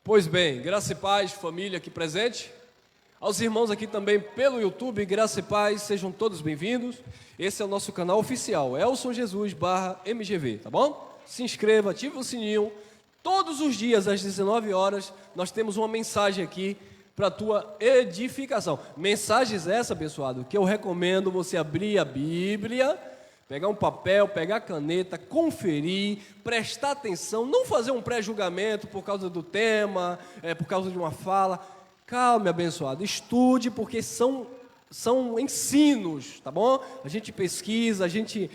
Pois bem, graça e paz, família aqui presente. Aos irmãos aqui também pelo YouTube, graça e paz, sejam todos bem-vindos. Esse é o nosso canal oficial, Elson Jesus /MGV, tá bom? Se inscreva, ative o sininho. Todos os dias, às 19 horas, nós temos uma mensagem aqui para a tua edificação. Mensagens essa, abençoado, que eu recomendo você abrir a Bíblia, pegar um papel, pegar a caneta, conferir, prestar atenção, não fazer um pré-julgamento por causa do tema, por causa de uma fala. Calme, abençoado, estude, porque são ensinos, tá bom? A gente pesquisa, a gente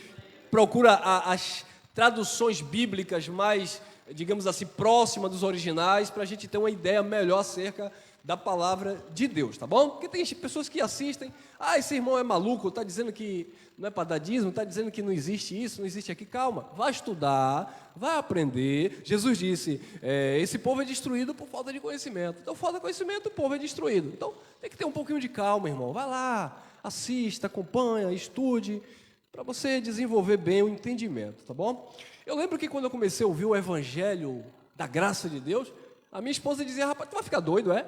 procura as traduções bíblicas mais, digamos assim, próximas dos originais, para a gente ter uma ideia melhor acerca da palavra de Deus, tá bom? Porque tem pessoas que assistem, esse irmão é maluco, está dizendo que não é para dar dízimo, está dizendo que não existe isso, não existe aqui. Calma, vai estudar, vai aprender. Jesus disse, esse povo é destruído por falta de conhecimento. Então, falta de conhecimento, o povo é destruído. Então, tem que ter um pouquinho de calma, irmão. Vai lá, assista, acompanha, estude, para você desenvolver bem o entendimento, tá bom? Eu lembro que quando eu comecei a ouvir o evangelho da graça de Deus, a minha esposa dizia, rapaz, tu vai ficar doido, é?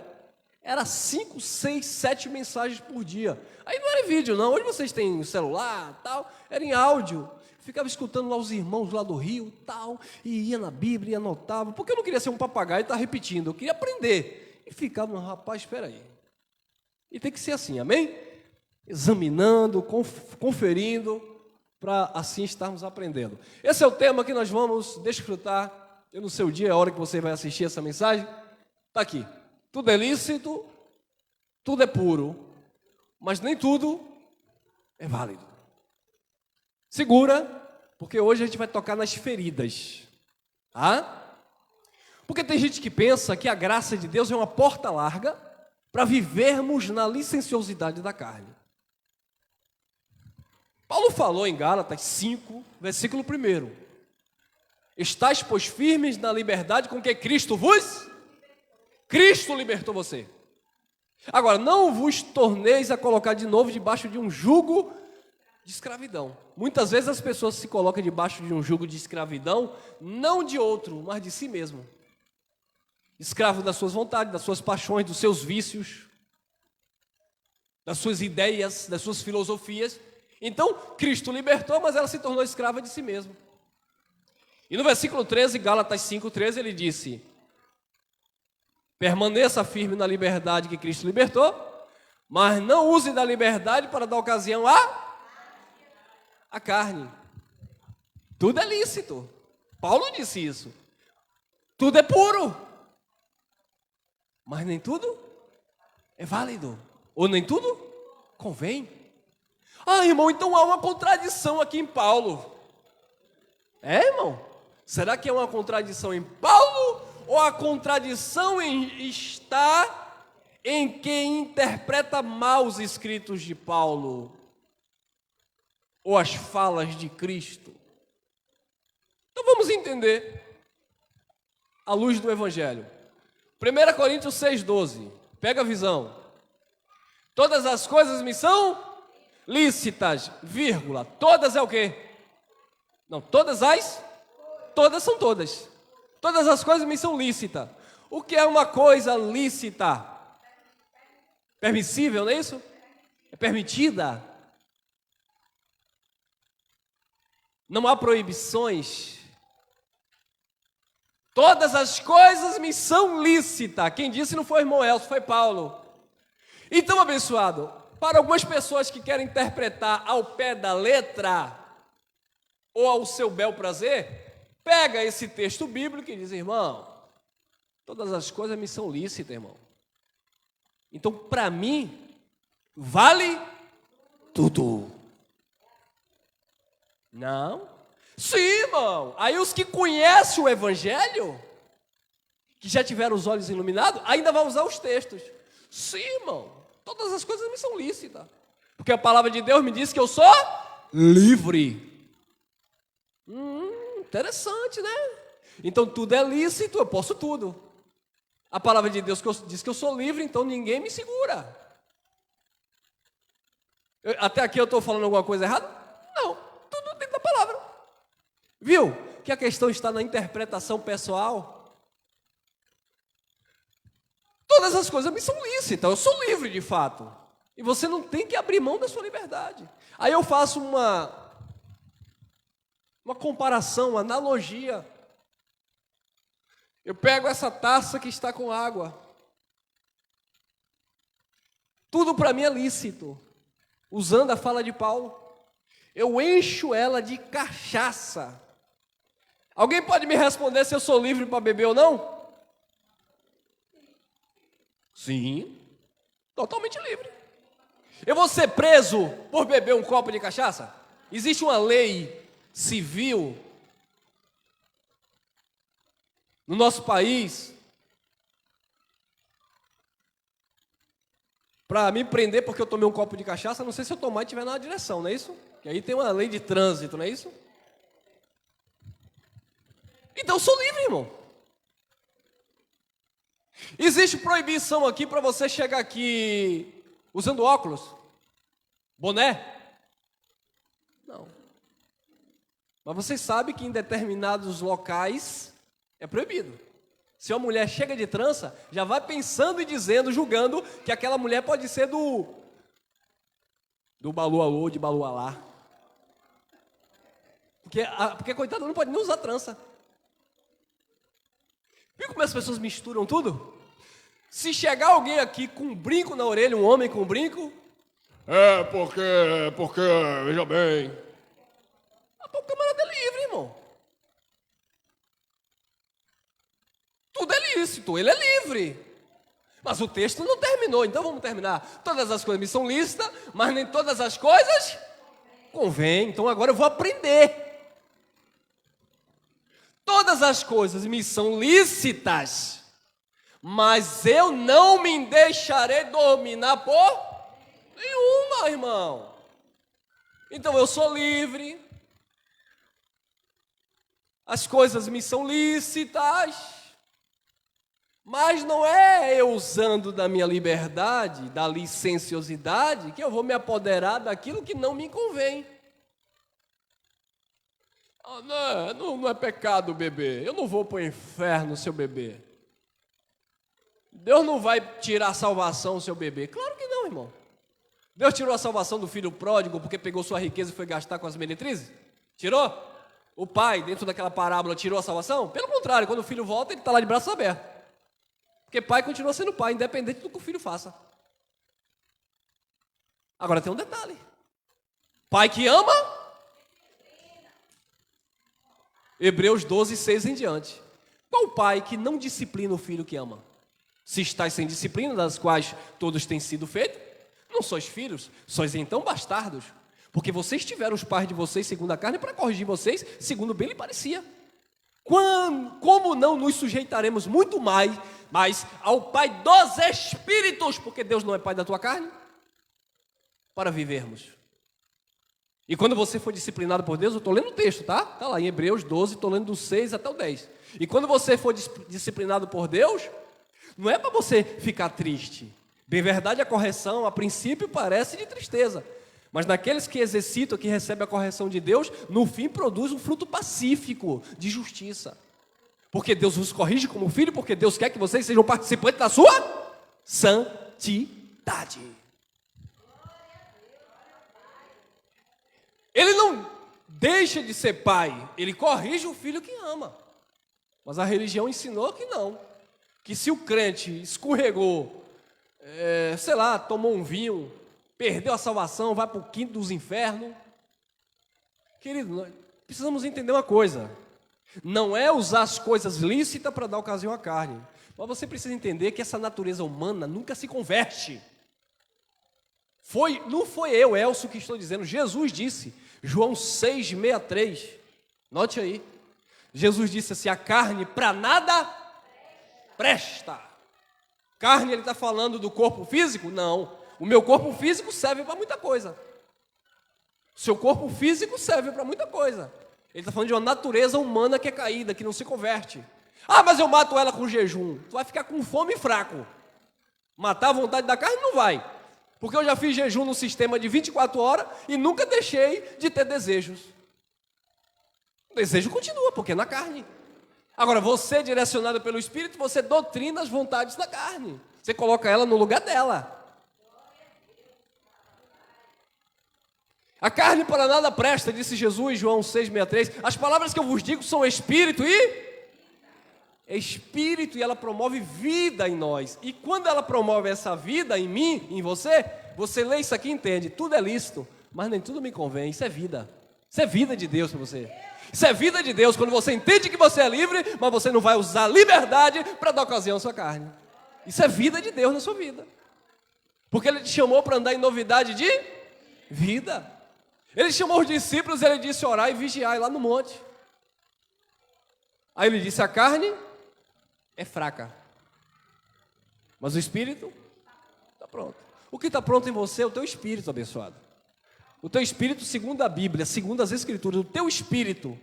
Era 5, 6, 7 mensagens por dia. Aí não era em vídeo, não. Hoje vocês têm celular, tal. Era em áudio. Ficava escutando lá os irmãos lá do Rio, tal. E ia na Bíblia e anotava. Porque eu não queria ser um papagaio e estar repetindo. Eu queria aprender. E ficava, rapaz, espera aí. E tem que ser assim, amém? Examinando, conferindo, para assim estarmos aprendendo. Esse é o tema que nós vamos desfrutar. Eu não sei o dia, a hora que você vai assistir essa mensagem. Está aqui. Tudo é lícito, tudo é puro, mas nem tudo é válido. Segura, porque hoje a gente vai tocar nas feridas, tá? Porque tem gente que pensa que a graça de Deus é uma porta larga para vivermos na licenciosidade da carne. Paulo falou em Gálatas 5, versículo 1. Estais, pois, firmes na liberdade com que Cristo libertou você. Agora, não vos torneis a colocar de novo debaixo de um jugo de escravidão. Muitas vezes as pessoas se colocam debaixo de um jugo de escravidão, não de outro, mas de si mesmo. Escravo das suas vontades, das suas paixões, dos seus vícios, das suas ideias, das suas filosofias. Então, Cristo libertou, mas ela se tornou escrava de si mesma. E no versículo 13, Gálatas 5:13, ele disse: permaneça firme na liberdade que Cristo libertou, mas não use da liberdade para dar ocasião à carne. Tudo é lícito. Paulo disse isso. Tudo é puro, mas nem tudo é válido. Ou nem tudo convém. Irmão, então há uma contradição aqui em Paulo. Irmão? Será que é uma contradição em Paulo? Ou a contradição está em quem interpreta mal os escritos de Paulo? Ou as falas de Cristo? Então vamos entender à luz do Evangelho. 1 Coríntios 6,12. Pega a visão. Todas as coisas me são lícitas, vírgula. Todas é o quê? Não, todas são todas. Todas as coisas me são lícitas. O que é uma coisa lícita? Permissível, não é isso? É permitida. Não há proibições. Todas as coisas me são lícitas. Quem disse não foi o irmão Elcio, foi Paulo. Então, abençoado, para algumas pessoas que querem interpretar ao pé da letra ou ao seu bel prazer, pega esse texto bíblico e diz, irmão, todas as coisas me são lícitas, irmão. Então, para mim, vale tudo. Não? Sim, irmão. Aí os que conhecem o Evangelho, que já tiveram os olhos iluminados, ainda vão usar os textos. Sim, irmão. Todas as coisas me são lícitas. Porque a palavra de Deus me diz que eu sou livre. Interessante, né? Então tudo é lícito, eu posso tudo. A palavra de Deus diz que eu sou livre, então ninguém me segura. Até aqui eu estou falando alguma coisa errada? Não, tudo dentro da palavra. Viu? Que a questão está na interpretação pessoal. todas as coisas me são lícitas, eu sou livre de fato. E você não tem que abrir mão da sua liberdade. Aí eu faço uma comparação, uma analogia. Eu pego essa taça que está com água. Tudo para mim é lícito. Usando a fala de Paulo, eu encho ela de cachaça. Alguém pode me responder se eu sou livre para beber ou não? Sim, totalmente livre. Eu vou ser preso por beber um copo de cachaça? Existe uma lei civil no nosso país para me prender porque eu tomei um copo de cachaça, a não sei se eu tomar e estiver na direção, não é isso? Que aí tem uma lei de trânsito, não é isso? Então eu sou livre, irmão. Existe proibição aqui para você chegar aqui usando óculos? Boné? Não. Mas você sabe que em determinados locais é proibido. Se uma mulher chega de trança, já vai pensando e dizendo, julgando, que aquela mulher pode ser do Balu Alô, de Balu Alá. Porque coitada, não pode nem usar trança. Viu como as pessoas misturam tudo? Se chegar alguém aqui com um brinco na orelha, um homem com um brinco, porque, veja bem. O camarada é livre, irmão. Tudo é lícito, ele é livre. Mas o texto não terminou, então vamos terminar. Todas as coisas me são lícitas, mas nem todas as coisas convêm. Então agora eu vou aprender. Todas as coisas me são lícitas, mas eu não me deixarei dominar por nenhuma, irmão. Então eu sou livre. As coisas me são lícitas, mas não é eu usando da minha liberdade, da licenciosidade, que eu vou me apoderar daquilo que não me convém. Não é pecado beber. Eu não vou para o inferno se eu beber. Deus não vai tirar a salvação se eu beber. Claro que não, irmão. Deus tirou a salvação do filho pródigo porque pegou sua riqueza e foi gastar com as meretrizes? Tirou? O pai, dentro daquela parábola, tirou a salvação? Pelo contrário, quando o filho volta, ele está lá de braços abertos. Porque pai continua sendo pai, independente do que o filho faça. Agora tem um detalhe. Pai que ama... Hebreus 12, 6 em diante. Qual pai que não disciplina o filho que ama? Se estáis sem disciplina, das quais todos têm sido feitos, não sois filhos, sois então bastardos. Porque vocês tiveram os pais de vocês segundo a carne para corrigir vocês, segundo bem lhe parecia. Como não nos sujeitaremos muito mais ao Pai dos Espíritos, porque Deus não é Pai da tua carne, para vivermos. E quando você for disciplinado por Deus, eu estou lendo o texto, tá? Está lá em Hebreus 12, estou lendo do 6 até o 10. E quando você for disciplinado por Deus, não é para você ficar triste. Bem verdade, a correção, a princípio, parece de tristeza. Mas naqueles que exercitam, que recebem a correção de Deus, no fim produz um fruto pacífico, de justiça. Porque Deus vos corrige como filho, porque Deus quer que vocês sejam participantes da sua santidade. Ele não deixa de ser pai, ele corrige o filho que ama. Mas a religião ensinou que não. Que se o crente escorregou, tomou um vinho, perdeu a salvação, vai para o quinto dos infernos. Querido, nós precisamos entender uma coisa. Não é usar as coisas lícitas para dar ocasião à carne. Mas você precisa entender que essa natureza humana nunca se converte. Não foi eu, Elcio, que estou dizendo. Jesus disse, João 6,63. Note aí. Jesus disse assim, a carne para nada presta. Carne, ele está falando do corpo físico? Não. O meu corpo físico serve para muita coisa. O seu corpo físico serve para muita coisa. Ele está falando de uma natureza humana que é caída, que não se converte. Ah, mas eu mato ela com jejum. Tu vai ficar com fome e fraco. Matar a vontade da carne não vai. Porque eu já fiz jejum no sistema de 24 horas e nunca deixei de ter desejos. O desejo continua, porque é na carne. Agora, você, direcionado pelo Espírito, você doutrina as vontades da carne. Você coloca ela no lugar dela. A carne para nada presta, disse Jesus, João 6,63. As palavras que eu vos digo são espírito e ela promove vida em nós. E quando ela promove essa vida em mim, em você, você lê isso aqui e entende, tudo é lícito, mas nem tudo me convém. Isso é vida. Isso é vida de Deus para você. Isso é vida de Deus, quando você entende que você é livre, mas você não vai usar a liberdade para dar ocasião à sua carne. Isso é vida de Deus na sua vida. Porque Ele te chamou para andar em novidade de vida. Ele chamou os discípulos, Ele disse orar e vigiar lá no monte. Aí Ele disse, a carne é fraca, mas o espírito está pronto. O que está pronto em você é o teu espírito abençoado. O teu espírito, segundo a Bíblia, segundo as Escrituras, o teu espírito.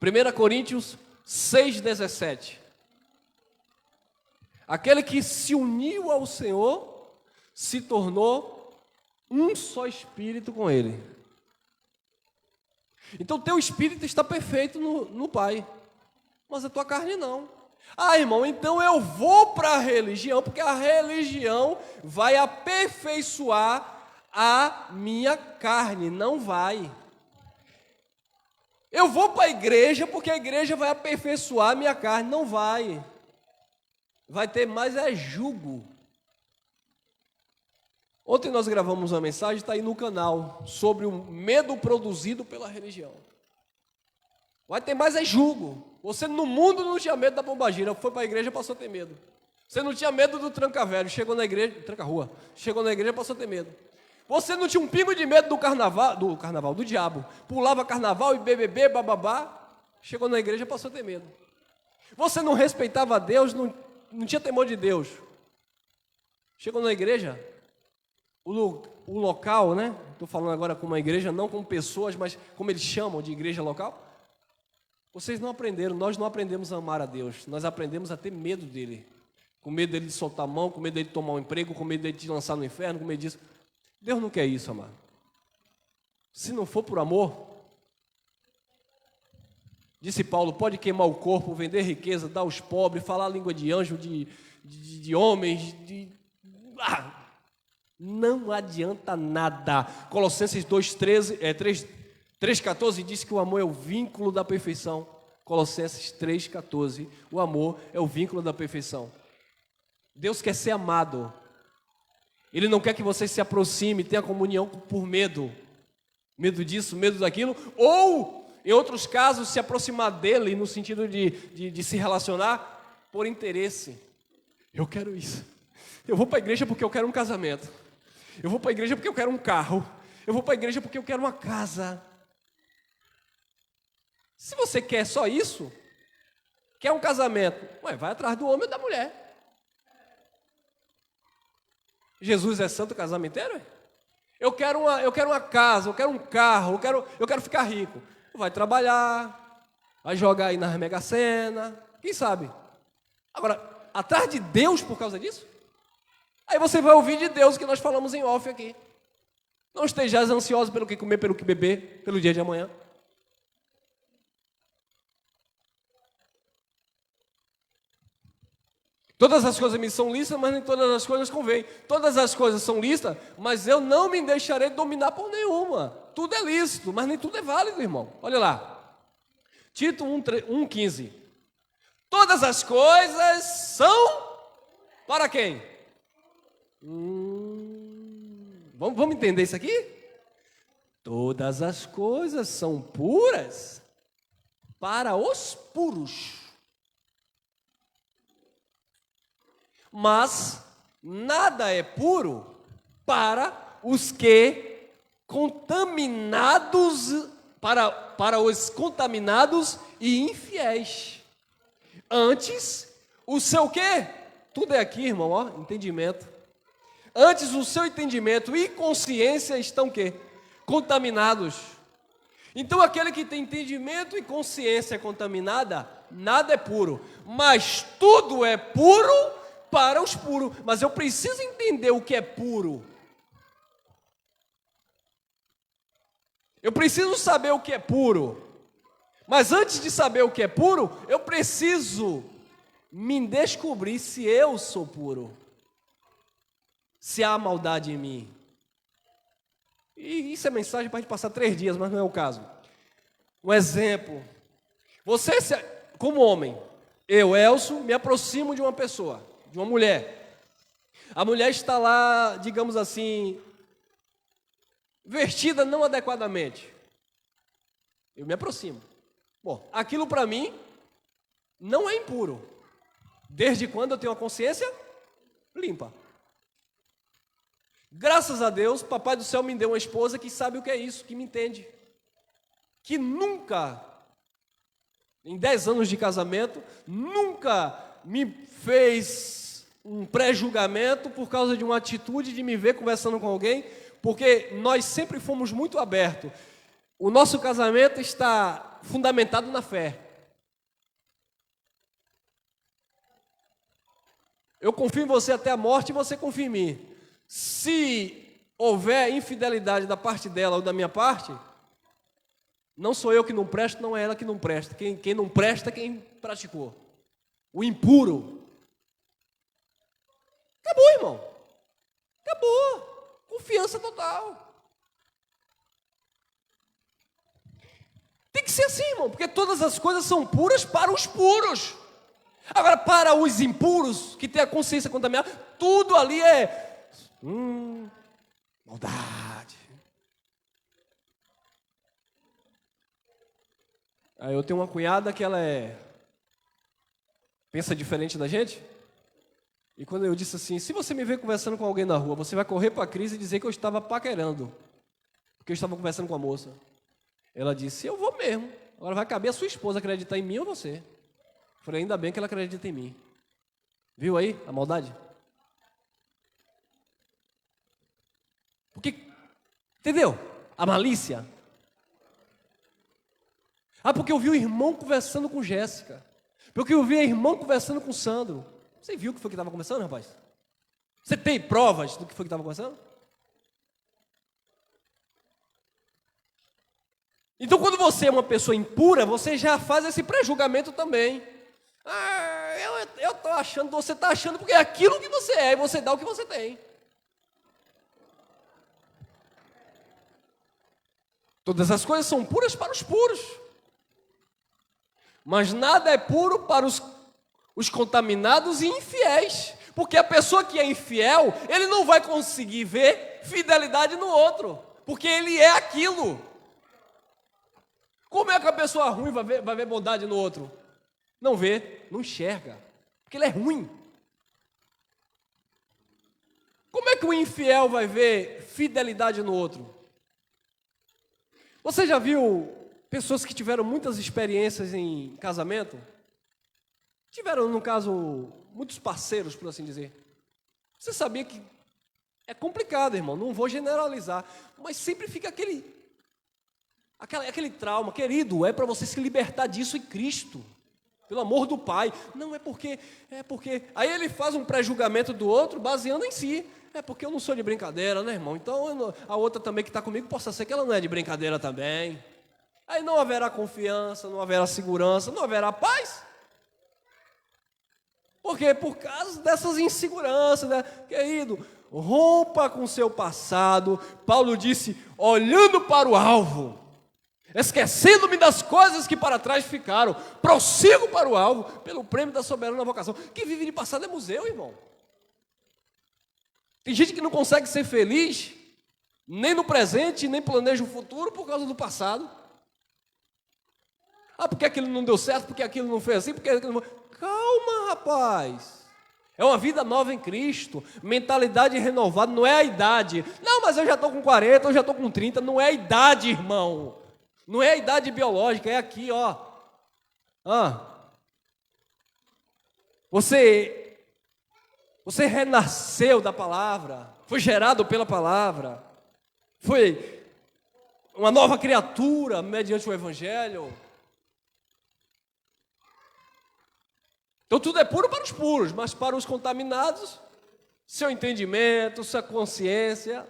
1 Coríntios 6,17. Aquele que se uniu ao Senhor se tornou um só espírito com Ele. Então, teu espírito está perfeito no Pai, mas a tua carne não. Ah, irmão, então eu vou para a religião, porque a religião vai aperfeiçoar a minha carne. Não vai. Eu vou para a igreja, porque a igreja vai aperfeiçoar a minha carne. Não vai. Vai ter mais jugo. Ontem nós gravamos uma mensagem, está aí no canal, sobre o medo produzido pela religião. Vai ter mais jugo. Você no mundo não tinha medo da pombagira, foi para a igreja e passou a ter medo. Você não tinha medo do tranca-velho, chegou na igreja, tranca-rua, chegou na igreja e passou a ter medo. Você não tinha um pingo de medo do diabo. Pulava carnaval e BBB, bababá, chegou na igreja e passou a ter medo. Você não respeitava a Deus, não tinha temor de Deus. Chegou na igreja, o local, né? Estou falando agora com uma igreja, não com pessoas, mas como eles chamam de igreja local. Vocês não aprenderam, nós não aprendemos a amar a Deus, nós aprendemos a ter medo dele. Com medo dele de soltar a mão, com medo dele de tomar um emprego, com medo dele de te lançar no inferno, com medo disso. Deus não quer isso, amado. Se não for por amor, disse Paulo, pode queimar o corpo, vender riqueza, dar aos pobres, falar a língua de anjo, de homens, não adianta nada. Colossenses 3,14 diz que o amor é o vínculo da perfeição. Colossenses 3,14, o amor é o vínculo da perfeição. Deus quer ser amado. Ele não quer que você se aproxime, tenha comunhão por medo. Medo disso, medo daquilo. Ou, em outros casos, se aproximar dele no sentido de se relacionar por interesse. Eu quero isso. Eu vou para a igreja porque eu quero um casamento. Eu vou para a igreja porque eu quero um carro. Eu vou para a igreja porque eu quero uma casa. Se você quer só isso, quer um casamento, vai atrás do homem ou da mulher. Jesus é santo casamenteiro? Eu quero uma casa, eu quero um carro, eu quero ficar rico. Vai trabalhar, vai jogar aí na Mega Sena, quem sabe? Agora, atrás de Deus por causa disso? Aí você vai ouvir de Deus que nós falamos em off aqui. Não estejais ansiosos pelo que comer, pelo que beber, pelo dia de amanhã. Todas as coisas me são lícitas, mas nem todas as coisas convêm. Todas as coisas são lícitas, mas eu não me deixarei dominar por nenhuma. Tudo é lícito, mas nem tudo é válido, irmão. Olha lá. Tito 1,15. Todas as coisas são para quem? Vamos entender isso aqui? Todas as coisas são puras para os puros. Mas nada é puro para os que contaminados, para os contaminados e infiéis. Antes, o seu quê? Tudo é aqui, irmão, ó, entendimento. Antes, o seu entendimento e consciência estão quê? Contaminados. Então, aquele que tem entendimento e consciência contaminada, nada é puro. Mas tudo é puro para os puros, mas eu preciso entender o que é puro. Eu preciso saber o que é puro, Mas antes de saber o que é puro, eu preciso me descobrir se eu sou puro. Se há maldade em mim. E isso é mensagem para a gente passar 3 dias, mas não é o caso. Um exemplo. Você, como homem, eu, Elcio, me aproximo de uma pessoa, de uma mulher. A mulher está lá, digamos assim, vestida não adequadamente. Eu me aproximo. Bom, aquilo para mim não é impuro. Desde quando eu tenho a consciência limpa. Graças a Deus, Papai do Céu me deu uma esposa que sabe o que é isso, que me entende. Que nunca, em 10 anos de casamento, nunca me fez um pré-julgamento por causa de uma atitude de me ver conversando com alguém, porque nós sempre fomos muito abertos. O nosso casamento está fundamentado na fé. Eu confio em você até a morte e você confia em mim. Se houver infidelidade da parte dela ou da minha parte, não sou eu que não presto, não é ela que não presta. Quem não presta é quem praticou. O impuro. Acabou, irmão. Acabou. Confiança total. Tem que ser assim, irmão, porque todas as coisas são puras para os puros. Agora, para os impuros, que têm a consciência contaminada, tudo ali é maldade. Aí eu tenho uma cunhada que ela pensa diferente da gente. E quando eu disse assim, se você me ver conversando com alguém na rua, você vai correr para a crise e dizer que eu estava paquerando, porque eu estava conversando com a moça. Ela disse, eu vou mesmo. Agora vai caber a sua esposa acreditar em mim ou você. Eu falei, ainda bem que ela acredita em mim. Viu aí a maldade? Porque, entendeu? A malícia. Porque eu vi o irmão conversando com Jéssica. Porque eu vi a irmã conversando com Sandro. Você viu o que foi que estava conversando, rapaz? Você tem provas do que foi que estava conversando? Então, quando você é uma pessoa impura, você já faz esse pré-julgamento também. Eu estou achando, você está achando, porque é aquilo que você é, e você dá o que você tem. Todas as coisas são puras para os puros. Mas nada é puro para os contaminados e infiéis. Porque a pessoa que é infiel, ele não vai conseguir ver fidelidade no outro. Porque ele é aquilo. Como é que a pessoa ruim vai ver bondade no outro? Não vê, não enxerga. Porque ele é ruim. Como é que o infiel vai ver fidelidade no outro? Você já viu pessoas que tiveram muitas experiências em casamento? Tiveram, no caso, muitos parceiros, por assim dizer. Você sabia que é complicado, irmão, não vou generalizar, mas sempre fica aquele trauma. Querido, é para você se libertar disso em Cristo, pelo amor do Pai. Não, é porque... Aí ele faz um pré-julgamento do outro baseando em si. É porque eu não sou de brincadeira, né, irmão? Então a outra também que está comigo, possa ser que ela não é de brincadeira também. Aí não haverá confiança, não haverá segurança, não haverá paz. Por quê? Por causa dessas inseguranças, né? Querido, rompa com o seu passado. Paulo disse, olhando para o alvo, esquecendo-me das coisas que para trás ficaram, prossigo para o alvo, pelo prêmio da soberana vocação. Quem vive de passado é museu, irmão. Tem gente que não consegue ser feliz, nem no presente, nem planeja o futuro por causa do passado. Porque aquilo não deu certo, porque aquilo não foi assim, porque aquilo não... Calma, rapaz. É uma vida nova em Cristo, mentalidade renovada, não é a idade. Não, mas eu já estou com 40, eu já estou com 30, não é a idade, irmão. Não é a idade biológica, é aqui, ó. Você renasceu da palavra, foi gerado pela palavra, foi uma nova criatura mediante o Evangelho. Então tudo é puro para os puros, mas para os contaminados, seu entendimento, sua consciência.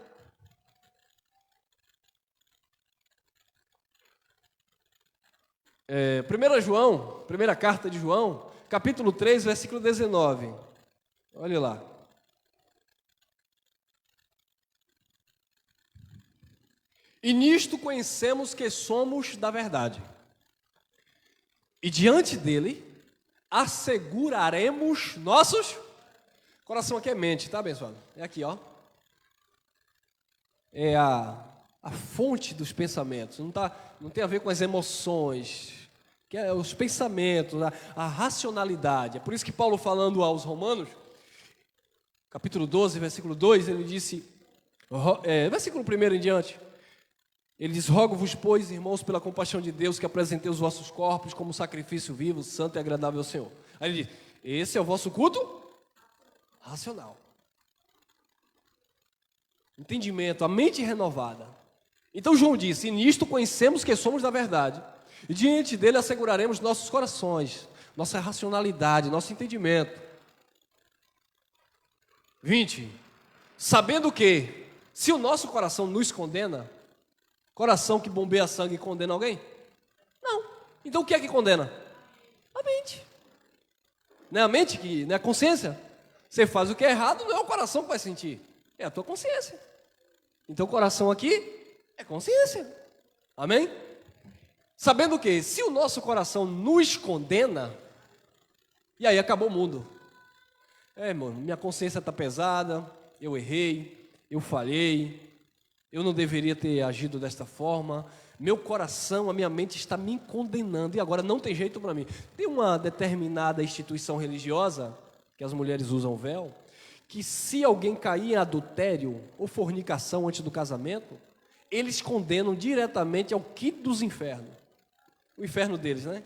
1 João, primeira carta de João, capítulo 3, versículo 19. Olha lá. E nisto conhecemos que somos da verdade. E diante dele asseguraremos nossos coração. Aqui é mente, tá, abençoado? É aqui, ó. É a fonte dos pensamentos. Não tem a ver com as emoções, que é os pensamentos, a racionalidade. É por isso que Paulo, falando aos Romanos, capítulo 12, versículo 2, ele disse, versículo 1 em diante, ele diz: rogo-vos, pois, irmãos, pela compaixão de Deus, que apresentei os vossos corpos como sacrifício vivo, santo e agradável ao Senhor. Aí ele diz: esse é o vosso culto racional. Entendimento, a mente renovada. Então João disse: e nisto conhecemos que somos da verdade, e diante dele asseguraremos nossos corações, nossa racionalidade, nosso entendimento. 20. Sabendo que, se o nosso coração nos condena, coração que bombeia sangue condena alguém? Não. Então o que é que condena? A mente. Não é a mente que, não é a consciência. Você faz o que é errado, não é o coração que vai sentir, é a tua consciência. Então o coração aqui é consciência. Amém? Sabendo que, se o nosso coração nos condena, e aí acabou o mundo. Irmão, minha consciência está pesada, eu errei, eu falhei, eu não deveria ter agido desta forma, meu coração, a minha mente está me condenando, e agora não tem jeito para mim. Tem uma determinada instituição religiosa, que as mulheres usam véu, que se alguém cair em adultério ou fornicação antes do casamento, eles condenam diretamente ao quinto dos infernos. O inferno deles, né?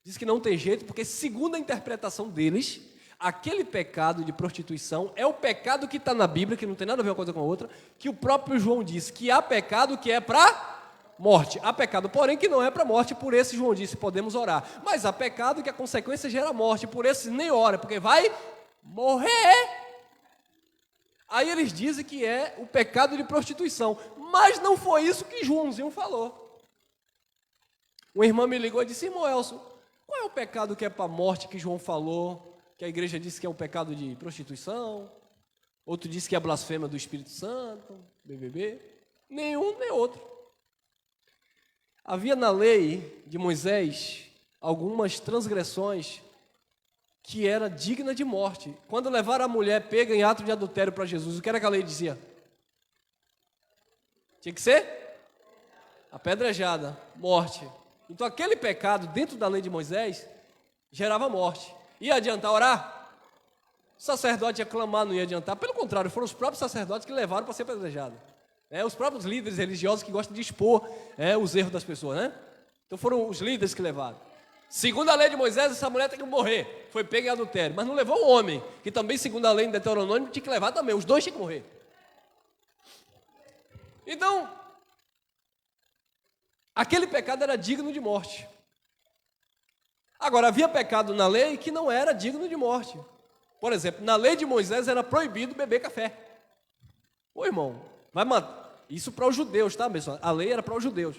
Diz que não tem jeito, porque segundo a interpretação deles, aquele pecado de prostituição é o pecado que está na Bíblia, que não tem nada a ver uma coisa com a outra, que o próprio João disse que há pecado que é para morte. Há pecado, porém, que não é para morte, por esse João disse, podemos orar. Mas há pecado que a consequência gera morte, por esse nem ora, porque vai morrer. Aí eles dizem que é o pecado de prostituição, mas não foi isso que Joãozinho falou. Uma irmã me ligou e disse: irmão Elson, qual é o pecado que é para morte que João falou? Que a igreja disse que é um pecado de prostituição, outro disse que é blasfêmia do Espírito Santo, BBB, nenhum nem outro. Havia na lei de Moisés algumas transgressões que era digna de morte. Quando levaram a mulher pega em ato de adultério para Jesus, o que era que a lei dizia? Tinha que ser apedrejada, morte. Então aquele pecado dentro da lei de Moisés gerava morte. Ia adiantar orar? O sacerdote ia clamar, não ia adiantar. Pelo contrário, foram os próprios sacerdotes que levaram para ser apedrejado. Os próprios líderes religiosos que gostam de expor os erros das pessoas, né? Então foram os líderes que levaram. Segundo a lei de Moisés, essa mulher tem que morrer. Foi pega em adultério. Mas não levou o homem, que também, segundo a lei de Deuteronômio, tinha que levar também. Os dois tinham que morrer. Então, aquele pecado era digno de morte. Agora, havia pecado na lei que não era digno de morte. Por exemplo, na lei de Moisés era proibido beber café. Ô irmão, vai matar. Isso para os judeus, tá, pessoal? A lei era para os judeus.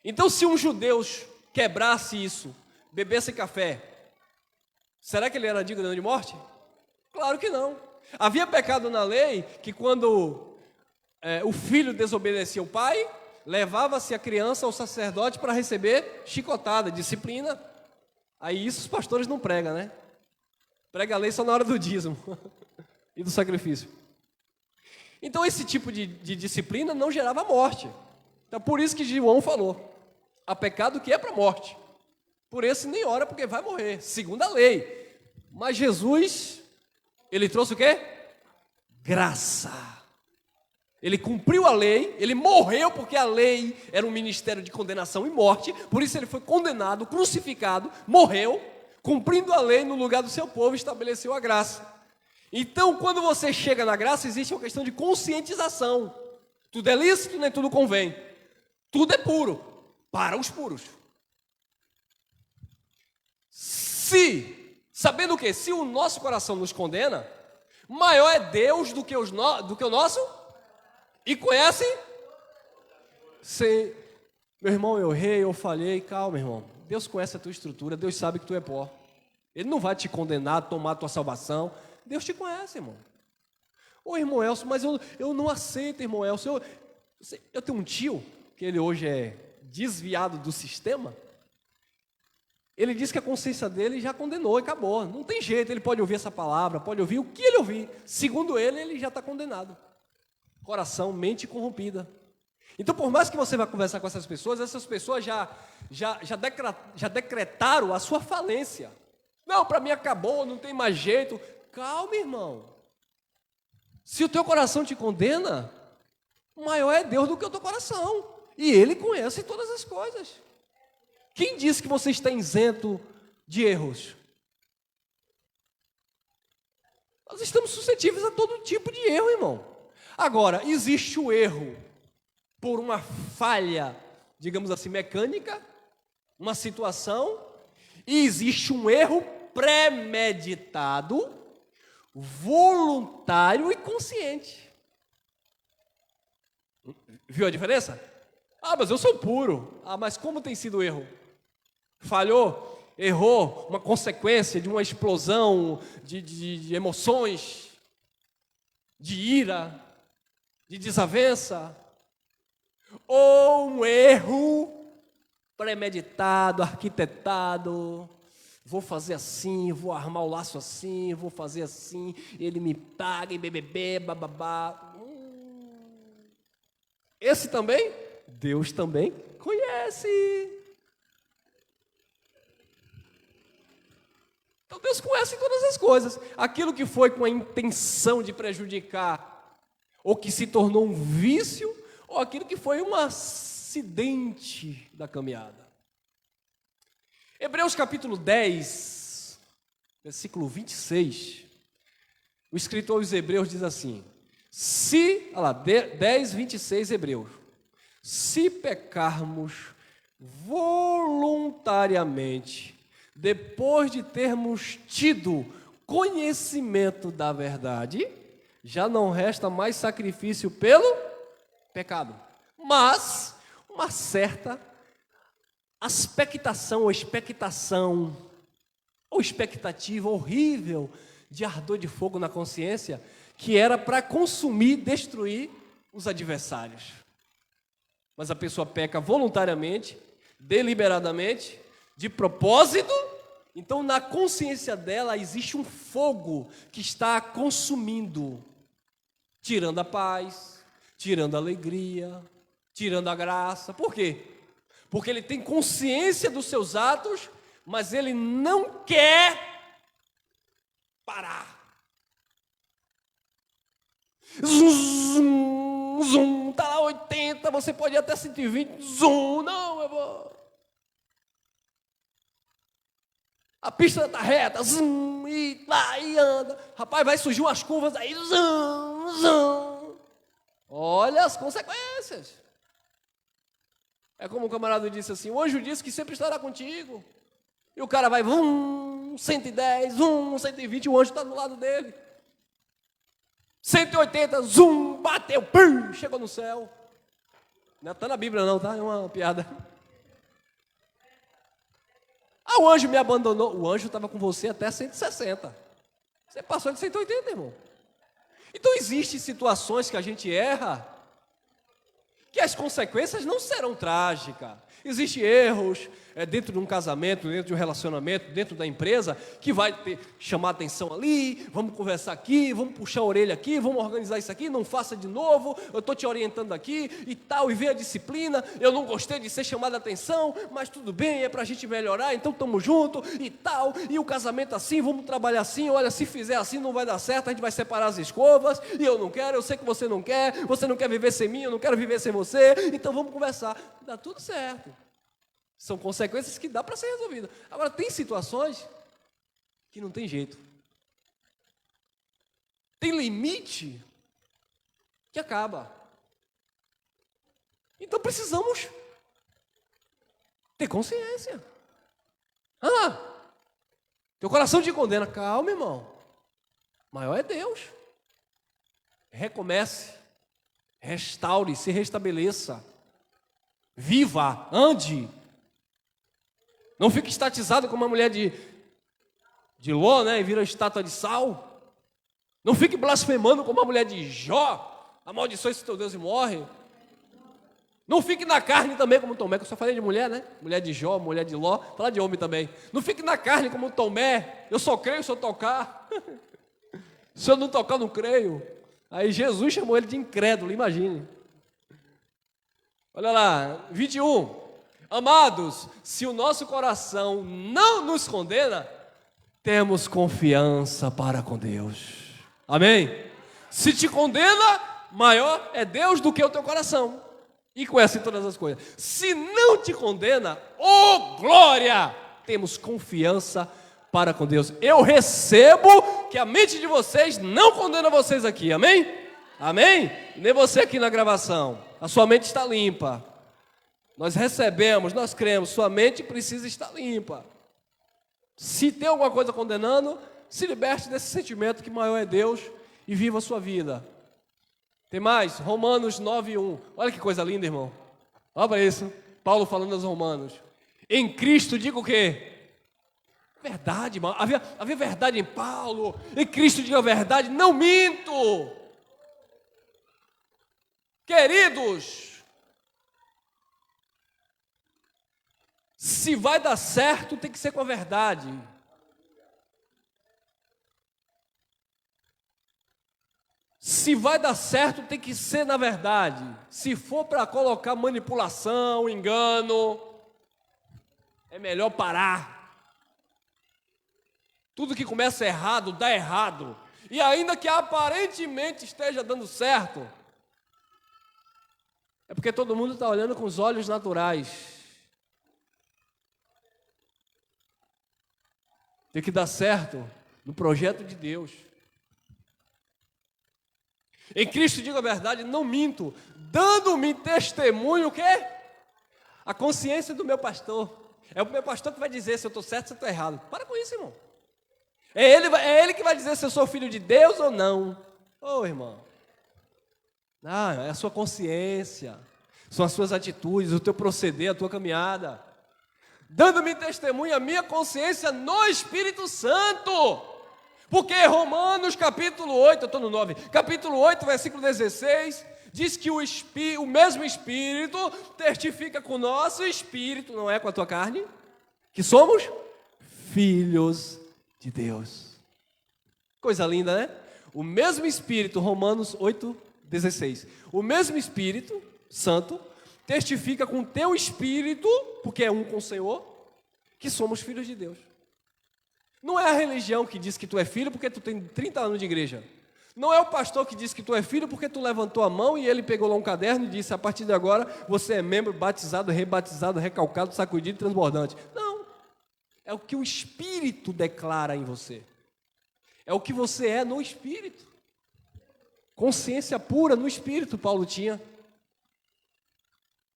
Então, se um judeu quebrasse isso, bebesse café, será que ele era digno de morte? Claro que não. Havia pecado na lei que quando o filho desobedecia o pai, levava-se a criança ao sacerdote para receber chicotada, disciplina. Aí isso os pastores não pregam, né? Prega a lei só na hora do dízimo e do sacrifício. Então esse tipo de disciplina não gerava morte. Então por isso que João falou, há pecado que é para morte. Por esse nem ora, porque vai morrer, segundo a lei. Mas Jesus, ele trouxe o quê? Graça. Ele cumpriu a lei, ele morreu porque a lei era um ministério de condenação e morte, por isso ele foi condenado, crucificado, morreu, cumprindo a lei no lugar do seu povo, estabeleceu a graça. Então, quando você chega na graça, existe uma questão de conscientização. Tudo é lícito, nem tudo convém. Tudo é puro, para os puros. Sabendo o quê? Se o nosso coração nos condena, maior é Deus do que o nosso. E conhecem? Sim. Meu irmão, eu errei, eu falhei. Calma, irmão. Deus conhece a tua estrutura, Deus sabe que tu é pó. Ele não vai te condenar, tomar a tua salvação. Deus te conhece, irmão. Ô, irmão Elcio, mas eu não aceito, irmão Elcio. Eu tenho um tio, que ele hoje é desviado do sistema. Ele disse que a consciência dele já condenou e acabou. Não tem jeito, ele pode ouvir essa palavra, pode ouvir o que ele ouvir. Segundo ele, ele já está condenado. Coração, mente corrompida. Então, por mais que você vá conversar com essas pessoas já decretaram a sua falência. Não, para mim acabou, não tem mais jeito. Calma, irmão. Se o teu coração te condena, maior é Deus do que o teu coração. E Ele conhece todas as coisas. Quem disse que você está isento de erros? Nós estamos suscetíveis a todo tipo de erro, irmão. Agora, existe o erro por uma falha, digamos assim, mecânica, uma situação, e existe um erro premeditado, voluntário e consciente. Viu a diferença? Ah, mas eu sou puro. Ah, mas como tem sido o erro? Falhou, errou, uma consequência de uma explosão de emoções, de ira, de desavença, ou um erro premeditado, arquitetado. Vou fazer assim, vou armar o laço assim, vou fazer assim, ele me paga e bebê, bababá. Esse também, Deus também conhece. Então Deus conhece todas as coisas. Aquilo que foi com a intenção de prejudicar, ou que se tornou um vício, ou aquilo que foi um acidente da caminhada. Hebreus capítulo 10, versículo 26, o escritor aos Hebreus diz assim: 10, 26 Hebreus, se pecarmos voluntariamente, depois de termos tido conhecimento da verdade, já não resta mais sacrifício pelo pecado, mas uma certa expectativa horrível de ardor de fogo na consciência, que era para consumir, destruir os adversários. Mas a pessoa peca voluntariamente, deliberadamente, de propósito. Então na consciência dela existe um fogo que está consumindo, tirando a paz, tirando a alegria, tirando a graça. Por quê? Porque ele tem consciência dos seus atos, mas ele não quer parar. Zum, zum, tá lá 80, você pode ir até 120, zum, não, eu vou. A pista está reta, zum, e lá, e anda. Rapaz, vai surgir umas curvas aí, zum, zum. Olha as consequências. É como o camarada disse assim: o anjo disse que sempre estará contigo. E o cara vai, 110, 120, o anjo está do lado dele. 180, zum, bateu, pum, chegou no céu. Não está na Bíblia não, tá? É uma piada. Ah, o anjo me abandonou. O anjo estava com você até 160. Você passou de 180, irmão. Então existem situações que a gente erra, que as consequências não serão trágicas. Existem erros dentro de um casamento, dentro de um relacionamento, dentro da empresa, que vai chamar atenção ali, vamos conversar aqui, vamos puxar a orelha aqui, vamos organizar isso aqui, não faça de novo, eu estou te orientando aqui e tal, e vem a disciplina, eu não gostei de ser chamado a atenção, mas tudo bem, é para a gente melhorar, então estamos juntos e tal, e o casamento assim, vamos trabalhar assim, olha, se fizer assim não vai dar certo, a gente vai separar as escovas, e eu não quero, eu sei que você não quer viver sem mim, eu não quero viver sem você, então vamos conversar, dá tudo certo. São consequências que dá para ser resolvidas. Agora, tem situações que não tem jeito. Tem limite que acaba. Então, precisamos ter consciência. Teu coração te condena. Calma, irmão. Maior é Deus. Recomece. Restaure, se restabeleça. Viva, ande. Não fique estatizado como uma mulher de Ló, né? E vira estátua de sal. Não fique blasfemando como uma mulher de Jó. Amaldiçoe esse teu Deus e morre. Não fique na carne também como Tomé, que eu só falei de mulher, né? Mulher de Jó, mulher de Ló, falar de homem também. Não fique na carne como Tomé, eu só creio se eu tocar. Se eu não tocar, eu não creio. Aí Jesus chamou ele de incrédulo, imagine. Olha lá, 21. Amados, se o nosso coração não nos condena, temos confiança para com Deus. Amém? Se te condena, maior é Deus do que o teu coração. E conhece todas as coisas. Se não te condena, glória! Temos confiança para com Deus. Eu recebo que a mente de vocês não condena vocês aqui, amém? Amém? Nem você aqui na gravação. A sua mente está limpa. Nós recebemos, nós cremos, sua mente precisa estar limpa. Se tem alguma coisa condenando, se liberte desse sentimento que maior é Deus e viva a sua vida. Tem mais? Romanos 9:1. Olha que coisa linda, irmão. Olha para isso. Paulo falando aos romanos. Em Cristo digo o quê? Verdade, irmão. Havia verdade em Paulo. Em Cristo digo a verdade. Não minto. Queridos, se vai dar certo, tem que ser com a verdade. Se vai dar certo, tem que ser na verdade. Se for para colocar manipulação, engano, é melhor parar. Tudo que começa errado, dá errado. E ainda que aparentemente esteja dando certo, é porque todo mundo está olhando com os olhos naturais. Tem que dar certo no projeto de Deus. Em Cristo digo a verdade, não minto, dando-me testemunho o quê? A consciência do meu pastor. É o meu pastor que vai dizer se eu estou certo ou se eu estou errado. Para com isso, irmão. É ele que vai dizer se eu sou filho de Deus ou não. Irmão. É a sua consciência, são as suas atitudes, o teu proceder, a tua caminhada. Dando-me testemunho a minha consciência no Espírito Santo. Porque Romanos capítulo 8, eu estou no 9, capítulo 8, versículo 16, diz que o mesmo Espírito testifica com o nosso Espírito, não é com a tua carne, que somos filhos de Deus. Coisa linda, né? O mesmo Espírito, Romanos 8, 16, o mesmo Espírito Santo testifica com o teu Espírito, porque é um com o Senhor, que somos filhos de Deus. Não é a religião que diz que tu é filho porque tu tem 30 anos de igreja. Não é o pastor que diz que tu é filho porque tu levantou a mão e ele pegou lá um caderno e disse, a partir de agora você é membro batizado, rebatizado, recalcado, sacudido e transbordante. Não. É o que o Espírito declara em você. É o que você é no Espírito. Consciência pura no Espírito, Paulo tinha.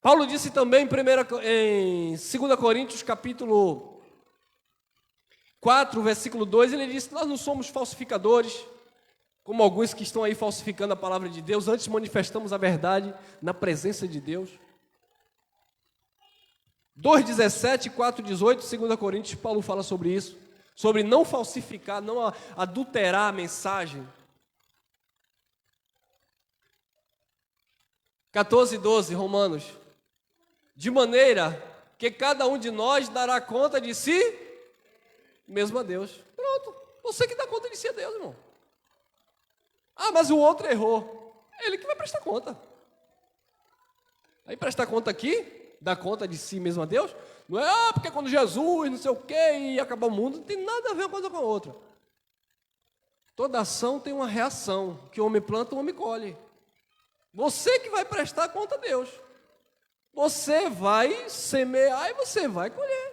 Paulo disse também em 2 Coríntios capítulo 4, versículo 2, ele disse, nós não somos falsificadores, como alguns que estão aí falsificando a palavra de Deus, antes manifestamos a verdade na presença de Deus. 2,17, 4,18, 2 Coríntios, Paulo fala sobre isso, sobre não falsificar, não adulterar a mensagem. 14,12, Romanos, de maneira que cada um de nós dará conta de si, mesmo a Deus. Pronto, você que dá conta de si a Deus, irmão. Mas o outro errou. É ele que vai prestar conta. Aí prestar conta aqui, dar conta de si mesmo a Deus, não é porque quando Jesus, não sei o quê, e acabar o mundo, não tem nada a ver uma coisa com a outra. Toda ação tem uma reação, que o homem planta, o homem colhe. Você que vai prestar conta a Deus. Você vai semear e você vai colher.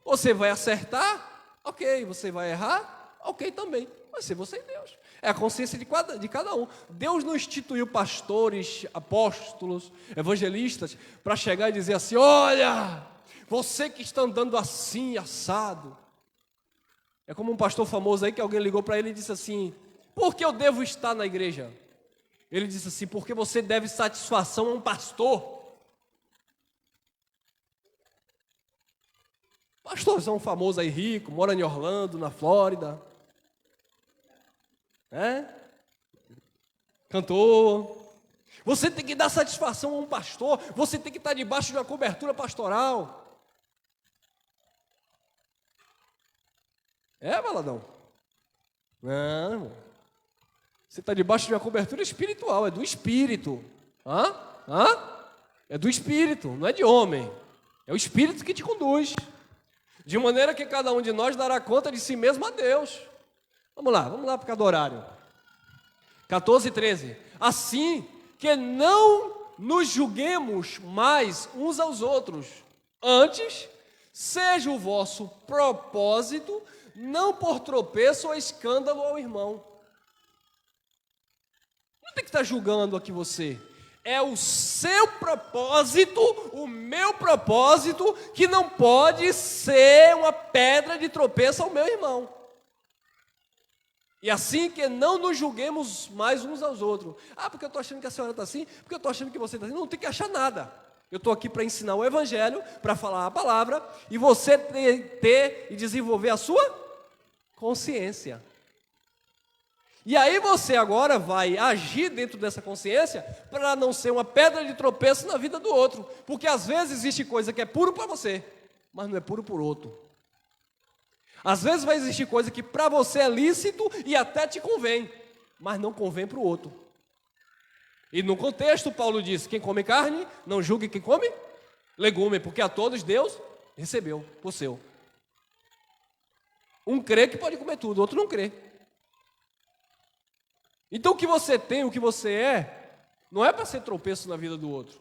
Você vai acertar, ok. Você vai errar, ok também. Vai ser você e Deus. É a consciência de cada um. Deus não instituiu pastores, apóstolos, evangelistas, para chegar e dizer assim, olha, você que está andando assim, assado. É como um pastor famoso aí que alguém ligou para ele e disse assim, por que eu devo estar na igreja? Ele disse assim, porque você deve satisfação a um pastor. Pastorzão famoso aí, rico, mora em Orlando, na Flórida. Cantor. Você tem que dar satisfação a um pastor, você tem que estar debaixo de uma cobertura pastoral. Valadão? Não, irmão. Você está debaixo de uma cobertura espiritual, é do Espírito. É do Espírito, não é de homem. É o Espírito que te conduz. De maneira que cada um de nós dará conta de si mesmo a Deus. Vamos lá por causa do horário. 14 e 13. Assim que não nos julguemos mais uns aos outros. Antes, seja o vosso propósito não por tropeço ou escândalo ao irmão. Não tem que estar julgando aqui você. É o seu propósito, o meu propósito, que não pode ser uma pedra de tropeço ao meu irmão. E assim que não nos julguemos mais uns aos outros. Porque eu estou achando que a senhora está assim, porque eu estou achando que você está assim. Não tem que achar nada. Eu estou aqui para ensinar o Evangelho, para falar a palavra, e você ter e desenvolver a sua consciência. E aí você agora vai agir dentro dessa consciência para não ser uma pedra de tropeço na vida do outro. Porque às vezes existe coisa que é puro para você, mas não é puro por outro. Às vezes vai existir coisa que para você é lícito e até te convém, mas não convém para o outro. E no contexto Paulo diz, quem come carne, não julgue quem come legume, porque a todos Deus recebeu por seu. Um crê que pode comer tudo, outro não crê. Então o que você tem, o que você é, não é para ser tropeço na vida do outro.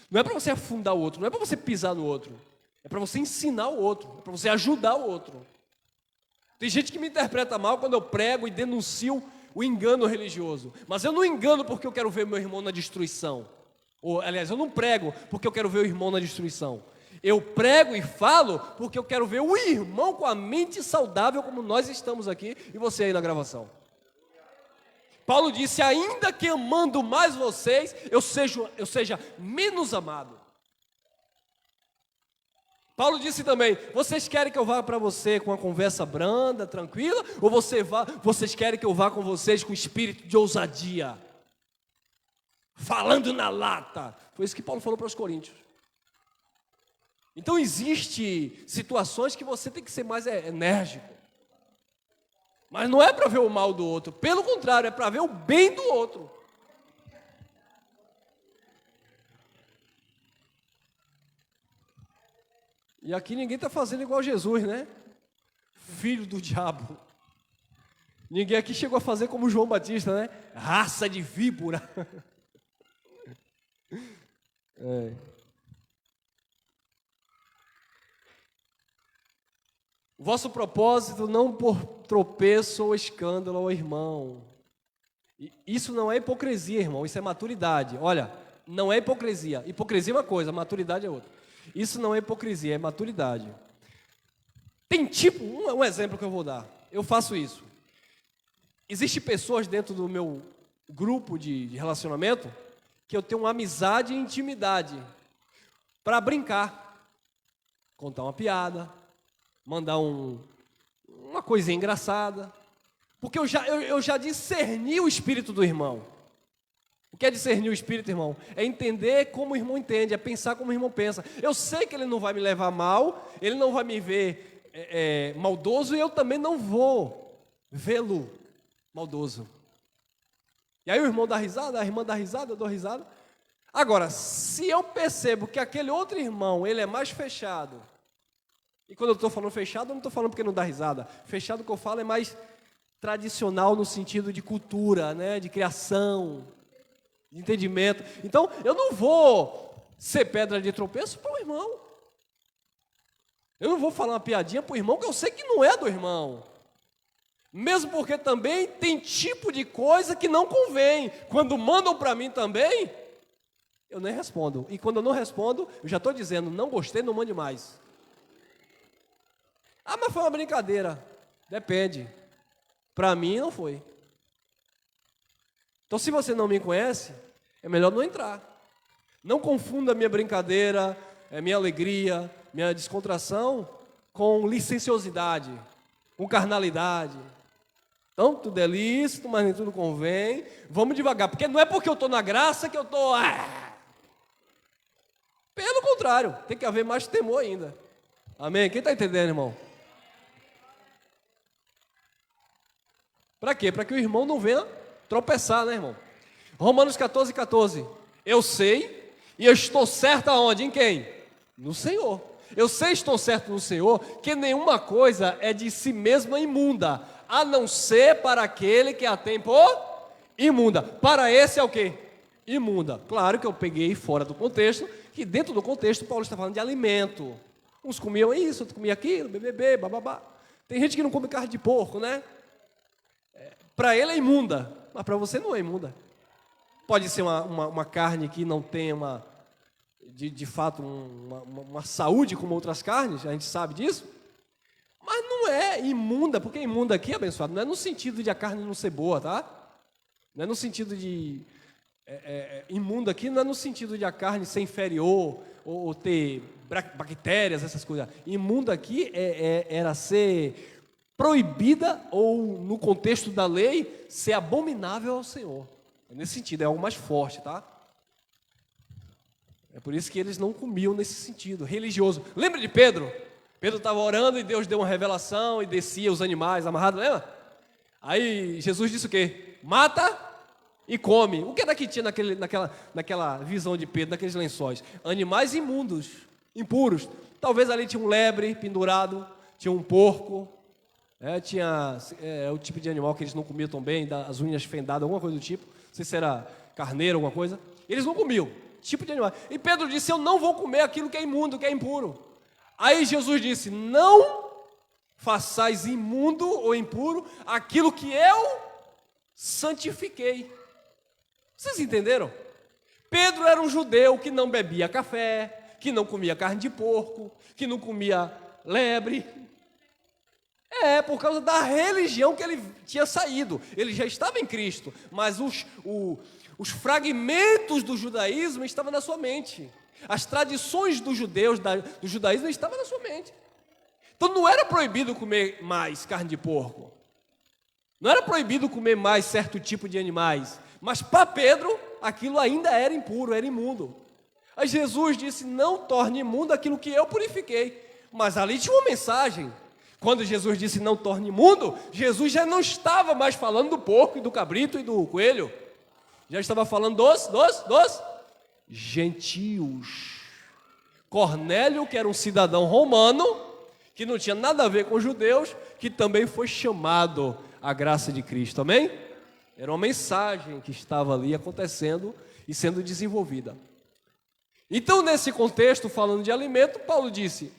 Não é para você afundar o outro, não é para você pisar no outro. É para você ensinar o outro, é para você ajudar o outro. Tem gente que me interpreta mal quando eu prego e denuncio o engano religioso. Mas eu não engano porque eu quero ver meu irmão na destruição. Ou, aliás, eu não prego porque eu quero ver o irmão na destruição. Eu prego e falo porque eu quero ver o irmão com a mente saudável como nós estamos aqui e você aí na gravação. Paulo disse, ainda que amando mais vocês, eu seja menos amado. Paulo disse também, vocês querem que eu vá para você com uma conversa branda, tranquila, ou vocês querem que eu vá com vocês com espírito de ousadia? Falando na lata. Foi isso que Paulo falou para os coríntios. Então existe situações que você tem que ser mais enérgico. Mas não é para ver o mal do outro, pelo contrário, é para ver o bem do outro. E aqui ninguém está fazendo igual Jesus, né? Filho do diabo. Ninguém aqui chegou a fazer como João Batista, né? Raça de víbora. O vosso propósito não por tropeço ou escândalo ao irmão. Isso não é hipocrisia, irmão, isso é maturidade. Olha, não é hipocrisia. Hipocrisia é uma coisa, maturidade é outra. Isso não é hipocrisia, é maturidade. Tem tipo, um exemplo que eu vou dar. Eu faço isso. Existem pessoas dentro do meu grupo de relacionamento que eu tenho uma amizade e intimidade para brincar, contar uma piada, mandar uma coisinha engraçada, porque eu já discerni o espírito do irmão. O que é discernir o espírito, irmão? É entender como o irmão entende, é pensar como o irmão pensa. Eu sei que ele não vai me levar mal, ele não vai me ver maldoso, e eu também não vou vê-lo maldoso. E aí o irmão dá risada, a irmã dá risada, eu dou risada. Agora, se eu percebo que aquele outro irmão, ele é mais fechado, e quando eu estou falando fechado, eu não estou falando porque não dá risada. Fechado que eu falo é mais tradicional no sentido de cultura, né, de criação, de entendimento. Então, eu não vou ser pedra de tropeço para o irmão. Eu não vou falar uma piadinha para o irmão que eu sei que não é do irmão. Mesmo porque também tem tipo de coisa que não convém. Quando mandam para mim também, eu nem respondo. E quando eu não respondo, eu já estou dizendo, não gostei, não mande mais. Mas foi uma brincadeira. Depende. Para mim não foi. Então, se você não me conhece, é melhor não entrar. Não confunda minha brincadeira, minha alegria, minha descontração com licenciosidade, com carnalidade. Então, tudo é lícito, mas nem tudo convém. Vamos devagar, porque não é porque eu estou na graça que eu estou... Pelo contrário, tem que haver mais temor ainda. Amém? Quem está entendendo, irmão? Para quê? Para que o irmão não venha tropeçar, né, irmão? Romanos 14, 14. Eu sei e eu estou certo aonde? Em quem? No Senhor. Eu sei e estou certo no Senhor que nenhuma coisa é de si mesma imunda, a não ser para aquele que a tem por imunda. Para esse é o quê? Imunda. Claro que eu peguei fora do contexto, que dentro do contexto Paulo está falando de alimento. Uns comiam isso, outros comiam aquilo, bebê, bababá. Tem gente que não come carne de porco, né? Para ele é imunda, mas para você não é imunda. Pode ser uma carne que não tenha de fato uma saúde como outras carnes, a gente sabe disso. Mas não é imunda, porque imunda aqui, abençoado, não é no sentido de a carne não ser boa, tá? Não é no sentido de... imunda aqui não é no sentido de a carne ser inferior ou ter bactérias, essas coisas. Imunda aqui era ser proibida ou, no contexto da lei, ser abominável ao Senhor. Nesse sentido, é algo mais forte, tá? É por isso que eles não comiam nesse sentido, religioso. Lembra de Pedro? Pedro estava orando e Deus deu uma revelação e descia os animais amarrados, lembra? Aí Jesus disse o quê? Mata e come. O que era que tinha naquela visão de Pedro, naqueles lençóis? Animais imundos, impuros. Talvez ali tinha um lebre pendurado, tinha um porco, tinha o tipo de animal que eles não comiam tão bem, as unhas fendadas, alguma coisa do tipo. Não sei se era carneiro, alguma coisa. Eles não comiam, tipo de animal. E Pedro disse, eu não vou comer aquilo que é imundo, que é impuro. Aí Jesus disse, não façais imundo ou impuro aquilo que eu santifiquei. Vocês entenderam? Pedro era um judeu que não bebia café, que não comia carne de porco, que não comia lebre. Por causa da religião que ele tinha saído. Ele já estava em Cristo, mas os fragmentos do judaísmo estavam na sua mente. As tradições dos judeus, do judaísmo, estavam na sua mente. Então não era proibido comer mais carne de porco. Não era proibido comer mais certo tipo de animais. Mas para Pedro, aquilo ainda era impuro, era imundo. Aí Jesus disse, não torne imundo aquilo que eu purifiquei. Mas ali tinha uma mensagem. Quando Jesus disse não torne imundo, Jesus já não estava mais falando do porco e do cabrito e do coelho. Já estava falando dos gentios. Cornélio, que era um cidadão romano, que não tinha nada a ver com os judeus, que também foi chamado à graça de Cristo, amém? Era uma mensagem que estava ali acontecendo e sendo desenvolvida. Então, nesse contexto, falando de alimento, Paulo disse,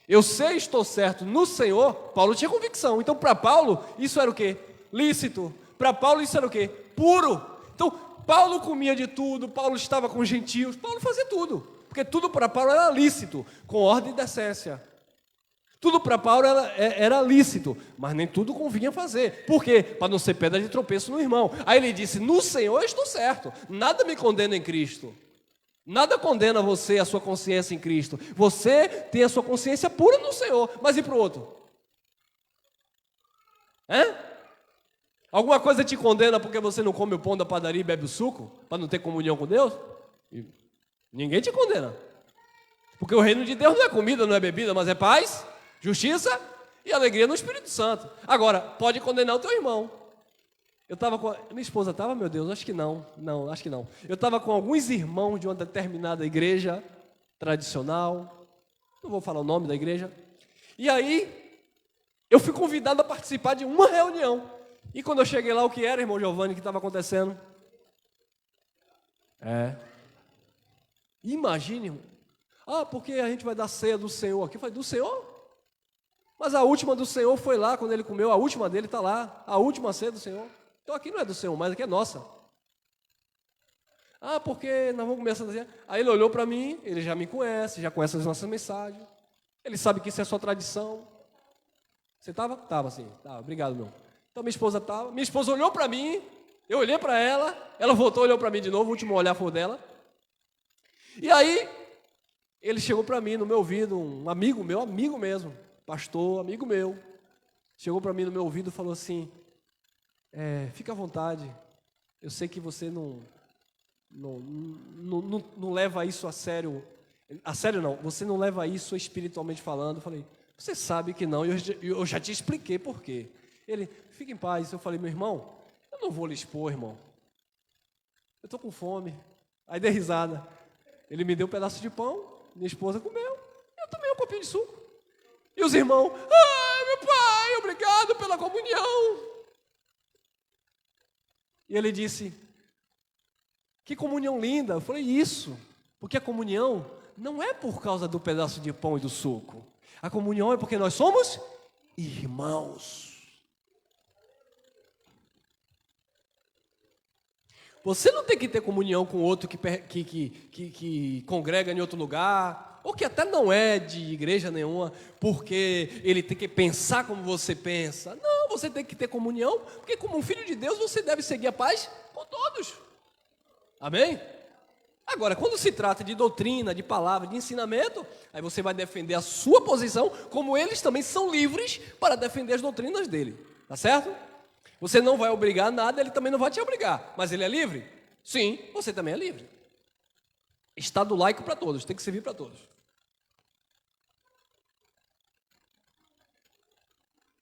eu sei, estou certo no Senhor. Paulo tinha convicção. Então, para Paulo, isso era o quê? Lícito. Para Paulo, isso era o quê? Puro. Então, Paulo comia de tudo, Paulo estava com os gentios, Paulo fazia tudo. Porque tudo para Paulo era lícito, com ordem e decência. Tudo para Paulo era lícito, mas nem tudo convinha fazer. Por quê? Para não ser pedra de tropeço no irmão. Aí ele disse, no Senhor eu estou certo, nada me condena em Cristo. Nada condena você, a sua consciência em Cristo. Você tem a sua consciência pura no Senhor. Mas e para o outro? Alguma coisa te condena porque você não come o pão da padaria e bebe o suco? Para não ter comunhão com Deus? Ninguém te condena. Porque o reino de Deus não é comida, não é bebida, mas é paz, justiça e alegria no Espírito Santo. Agora, pode condenar o teu irmão. Eu estava com... Minha esposa estava, meu Deus, acho que não. Não, acho que não. Eu estava com alguns irmãos de uma determinada igreja tradicional. Não vou falar o nome da igreja. E aí, eu fui convidado a participar de uma reunião. E quando eu cheguei lá, o que era, irmão Giovanni, que estava acontecendo? Imagine, irmão. Porque a gente vai dar ceia do Senhor aqui. Eu falei, do Senhor? Mas a última do Senhor foi lá, quando ele comeu, a última dele está lá. A última ceia do Senhor. Então aqui não é do Senhor, mas aqui é nossa. Porque nós vamos começar a dizer. Aí ele olhou para mim, ele já me conhece, já conhece as nossas mensagens. Ele sabe que isso é sua tradição. Você estava? Estava sim. Obrigado, meu. Então minha esposa estava. Minha esposa olhou para mim, eu olhei para ela, ela voltou, olhou para mim de novo, o último olhar foi o dela. E aí, Ele chegou para mim no meu ouvido, um amigo meu, amigo mesmo, pastor, amigo meu, chegou para mim no meu ouvido e falou assim, fica à vontade, eu sei que você não leva isso a sério não, você não leva isso espiritualmente falando. Eu falei, você sabe que não, eu já te expliquei por quê. Ele, fica em paz. Eu falei, meu irmão, eu não vou lhe expor, irmão, eu estou com fome. Aí dei risada, ele me deu um pedaço de pão, minha esposa comeu, eu tomei um copinho de suco. E os irmãos, meu pai, obrigado pela comunhão. E ele disse, que comunhão linda. Eu falei, isso, porque a comunhão não é por causa do pedaço de pão e do suco. A comunhão é porque nós somos irmãos. Você não tem que ter comunhão com outro que congrega em outro lugar, ou que até não é de igreja nenhuma, porque ele tem que pensar como você pensa. Não, você tem que ter comunhão, porque como um filho de Deus, você deve seguir a paz com todos. Amém? Agora, quando se trata de doutrina, de palavra, de ensinamento, aí você vai defender a sua posição, como eles também são livres para defender as doutrinas dele. Tá certo? Você não vai obrigar nada, ele também não vai te obrigar. Mas ele é livre? Sim, você também é livre. Estado laico para todos, tem que servir para todos.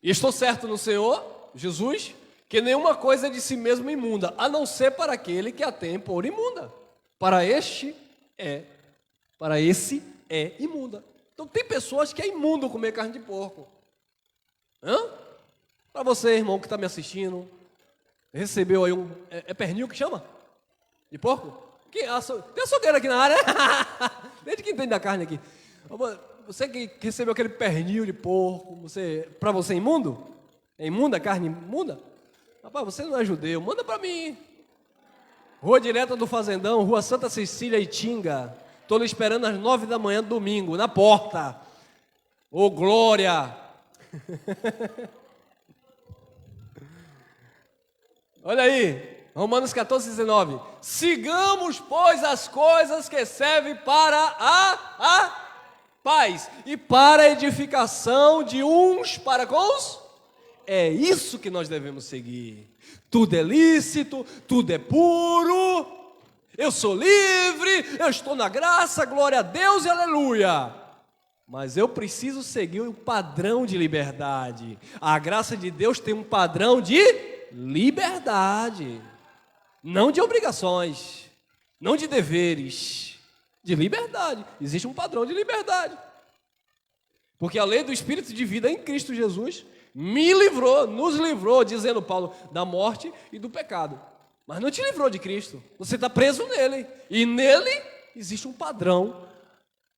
E estou certo no Senhor, Jesus, que nenhuma coisa é de si mesmo imunda, a não ser para aquele que a tem por imunda. Para esse é imunda. Então tem pessoas que é imundo comer carne de porco. Para você, irmão, que está me assistindo, recebeu aí é pernil que chama? De porco? Tem açougueiro aqui na área? Desde quem entende da carne aqui. Você que recebeu aquele pernil de porco, para você é imundo? É imunda a carne imunda? Rapaz, você não é judeu, manda para mim. Rua Direta do Fazendão, Rua Santa Cecília, Itinga. Estou lhe esperando às 9 da manhã, domingo, na porta. Ô, glória! Olha aí, Romanos 14, 19. Sigamos, pois, as coisas que servem para a paz e para a edificação de uns para com os. É isso que nós devemos seguir. Tudo é lícito, tudo é puro, eu sou livre, eu estou na graça, glória a Deus e aleluia. Mas eu preciso seguir um padrão de liberdade. A graça de Deus tem um padrão de liberdade, não de obrigações, não de deveres, de liberdade. Existe um padrão de liberdade. Porque a lei do Espírito de vida em Cristo Jesus me livrou, nos livrou, dizendo Paulo, da morte e do pecado. Mas não te livrou de Cristo. Você está preso nele. E nele existe um padrão.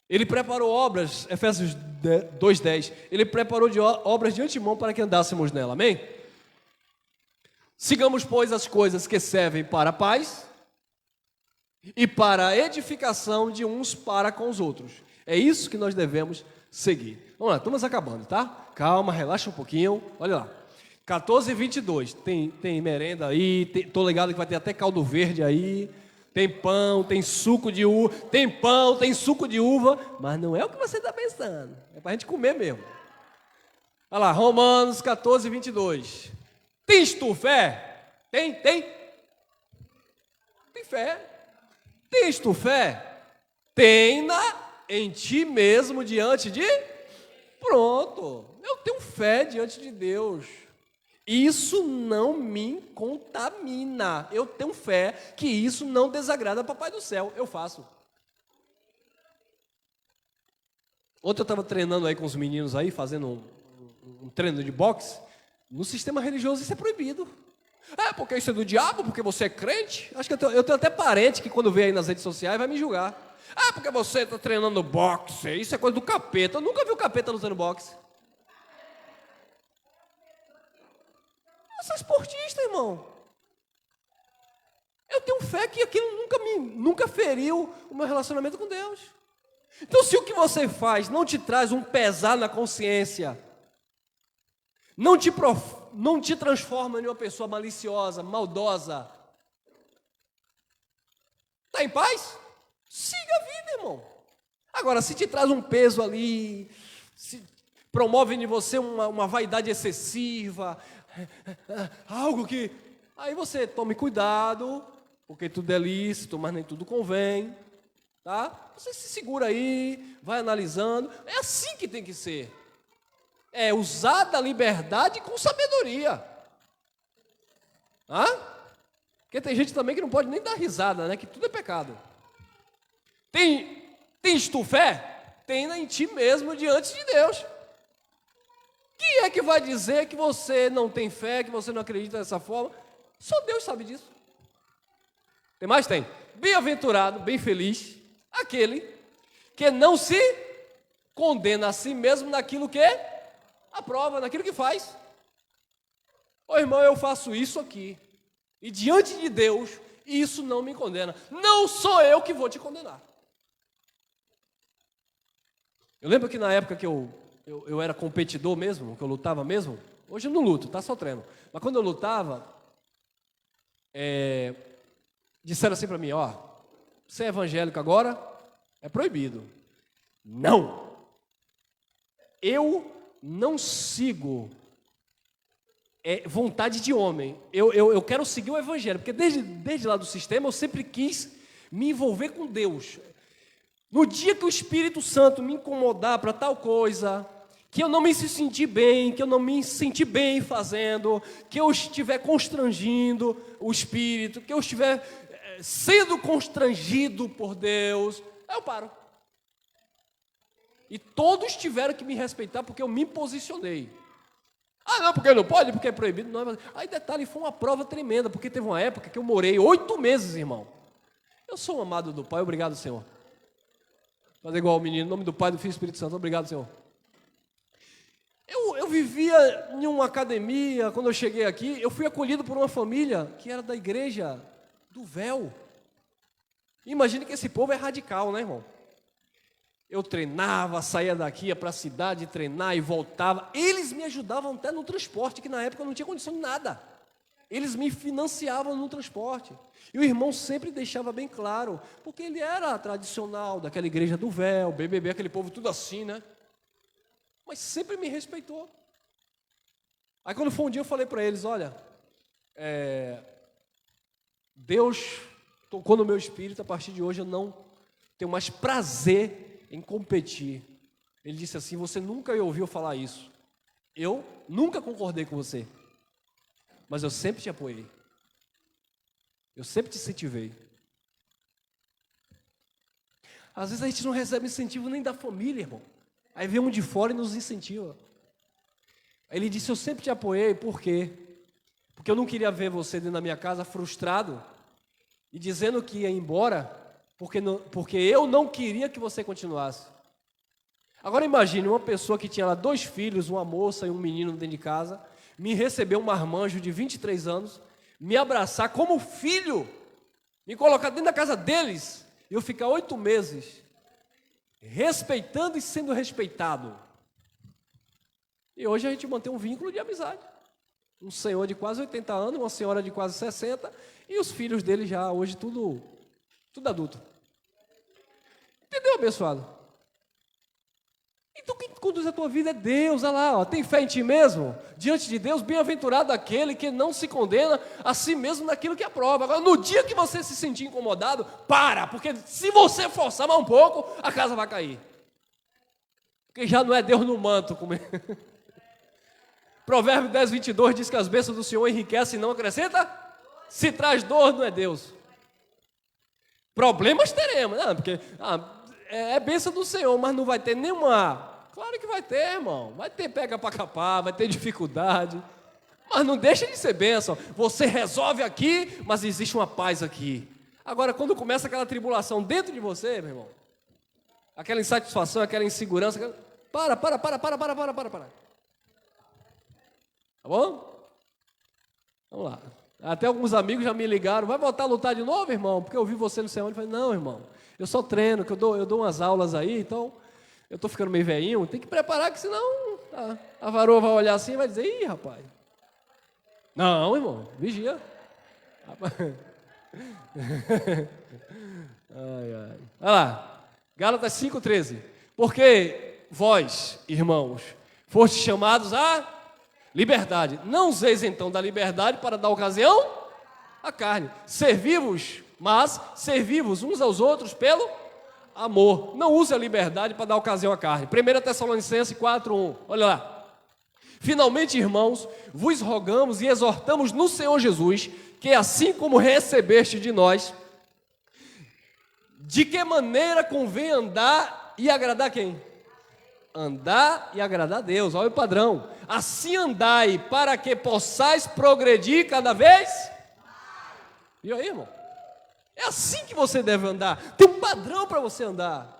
Ele preparou obras, Efésios 2:10, ele preparou obras de antemão para que andássemos nela. Amém? Sigamos, pois, as coisas que servem para a paz e para a edificação de uns para com os outros. É isso que nós devemos seguir. Vamos lá, estamos acabando, tá? Calma, relaxa um pouquinho. Olha lá. 14:22. Tem merenda aí, tô ligado que vai ter até caldo verde aí. Tem pão, tem suco de uva, tem pão, tem suco de uva, mas não é o que você está pensando. É para a gente comer mesmo. Olha lá, Romanos 14:22. Tens tu fé? Tem fé. Tens tu fé? Tem-na em ti mesmo diante de... Pronto, eu tenho fé diante de Deus. Isso não me contamina. Eu tenho fé que isso não desagrada Papai do Céu. Eu faço. Ontem eu estava treinando aí com os meninos aí, fazendo um treino de boxe. No sistema religioso isso é proibido. É, porque isso é do diabo, porque você é crente. Acho que eu tenho até parente que quando vê aí nas redes sociais vai me julgar. Ah, porque você está treinando boxe, isso é coisa do capeta. Eu nunca vi o capeta lutando boxe. Eu sou esportista, irmão. Eu tenho fé que aquilo nunca feriu o meu relacionamento com Deus. Então, se o que você faz não te traz um pesar na consciência, não te transforma em uma pessoa maliciosa, maldosa, está em paz? Siga a vida, irmão. Agora, se te traz um peso ali, se promove em você uma vaidade excessiva, algo que... Aí você tome cuidado, porque tudo é lícito, mas nem tudo convém, tá? Você se segura aí, vai analisando. É assim que tem que ser. É usar da liberdade com sabedoria. Porque tem gente também que não pode nem dar risada, né? Que tudo é pecado. Tens tu fé? Tenha em ti mesmo diante de Deus. Quem é que vai dizer que você não tem fé, que você não acredita dessa forma? Só Deus sabe disso. Tem mais? Tem. Bem-aventurado, bem feliz, aquele que não se condena a si mesmo naquilo que aprova, naquilo que faz. Ô irmão, eu faço isso aqui, e diante de Deus, isso não me condena. Não sou eu que vou te condenar. Eu lembro que na época que eu era competidor mesmo, que eu lutava mesmo, hoje eu não luto, tá só treino. Mas quando eu lutava, disseram assim para mim, ó, você é evangélico agora, é proibido. Não! Eu não sigo vontade de homem. Eu quero seguir o evangelho, porque desde lá do sistema eu sempre quis me envolver com Deus. No dia que o Espírito Santo me incomodar para tal coisa, que eu não me sentir bem, que eu não me sentir bem fazendo, que eu estiver constrangindo o Espírito, que eu estiver sendo constrangido por Deus, aí eu paro. E todos tiveram que me respeitar porque eu me posicionei. Não, porque não pode, porque é proibido. Não. Aí detalhe, foi uma prova tremenda, porque teve uma época que eu morei 8 meses, irmão. Eu sou um amado do Pai, obrigado, Senhor. Fazer igual o menino, em nome do Pai, do Filho e do Espírito Santo, obrigado, Senhor. Eu vivia em uma academia, quando eu cheguei aqui, eu fui acolhido por uma família que era da igreja do véu. Imagine que esse povo é radical, né, irmão? Eu treinava, saía daqui, ia para a cidade treinar e voltava. Eles me ajudavam até no transporte, que na época eu não tinha condição de nada. Eles me financiavam no transporte. E o irmão sempre deixava bem claro, porque ele era tradicional, daquela igreja do véu, BBB, aquele povo tudo assim, né? Mas sempre me respeitou. Aí quando foi um dia eu falei para eles, olha, Deus tocou no meu espírito, a partir de hoje eu não tenho mais prazer em competir. Ele disse assim, você nunca me ouviu falar isso. Eu nunca concordei com você. Mas eu sempre te apoiei. Eu sempre te incentivei. Às vezes a gente não recebe incentivo nem da família, irmão. Aí vem um de fora e nos incentiva. Aí ele disse, eu sempre te apoiei, por quê? Porque eu não queria ver você dentro da minha casa frustrado e dizendo que ia embora, porque eu não queria que você continuasse. Agora imagine uma pessoa que tinha lá 2 filhos, uma moça e um menino dentro de casa, me receber um marmanjo de 23 anos, me abraçar como filho, me colocar dentro da casa deles, e eu ficar 8 meses, respeitando e sendo respeitado. E hoje a gente mantém um vínculo de amizade. Um senhor de quase 80 anos, uma senhora de quase 60, e os filhos dele já hoje tudo adulto. Entendeu, abençoado? Então quem conduz a tua vida é Deus, olha lá, ó, tem fé em ti mesmo? Diante de Deus, bem-aventurado aquele que não se condena a si mesmo naquilo que aprova. Agora, no dia que você se sentir incomodado, porque se você forçar mais um pouco, a casa vai cair. Porque já não é Deus no manto. Provérbio 10, 22 diz que as bênçãos do Senhor enriquecem e não acrescenta. Se traz dor, não é Deus. Problemas teremos, né? Porque é bênção do Senhor, mas não vai ter nenhuma. Claro que vai ter, irmão. Vai ter pega para capar, vai ter dificuldade. Mas não deixa de ser bênção. Você resolve aqui, mas existe uma paz aqui. Agora, quando começa aquela tribulação dentro de você, meu irmão, aquela insatisfação, aquela insegurança, para. Tá bom? Vamos lá. Até alguns amigos já me ligaram, vai voltar a lutar de novo, irmão? Porque eu vi você no céu. Eu falei, não, irmão, eu só treino, que eu dou umas aulas aí, então eu estou ficando meio velhinho, tem que preparar, que senão a varoa vai olhar assim e vai dizer, ih, rapaz. Não, irmão, vigia. Ai. Olha lá, Gálatas 5,13. Porque vós, irmãos, fostes chamados à liberdade. Não useis então da liberdade para dar ocasião à carne. Servi-vos uns aos outros pelo amor. Não use a liberdade para dar ocasião à carne. 1 Tessalonicenses 4,1. Olha lá. Finalmente, irmãos, vos rogamos e exortamos no Senhor Jesus, que assim como recebeste de nós, de que maneira convém andar e agradar quem? Andar e agradar a Deus, olha o padrão. Assim andai, para que possais progredir cada vez. E aí, irmão? É assim que você deve andar. Tem um padrão para você andar.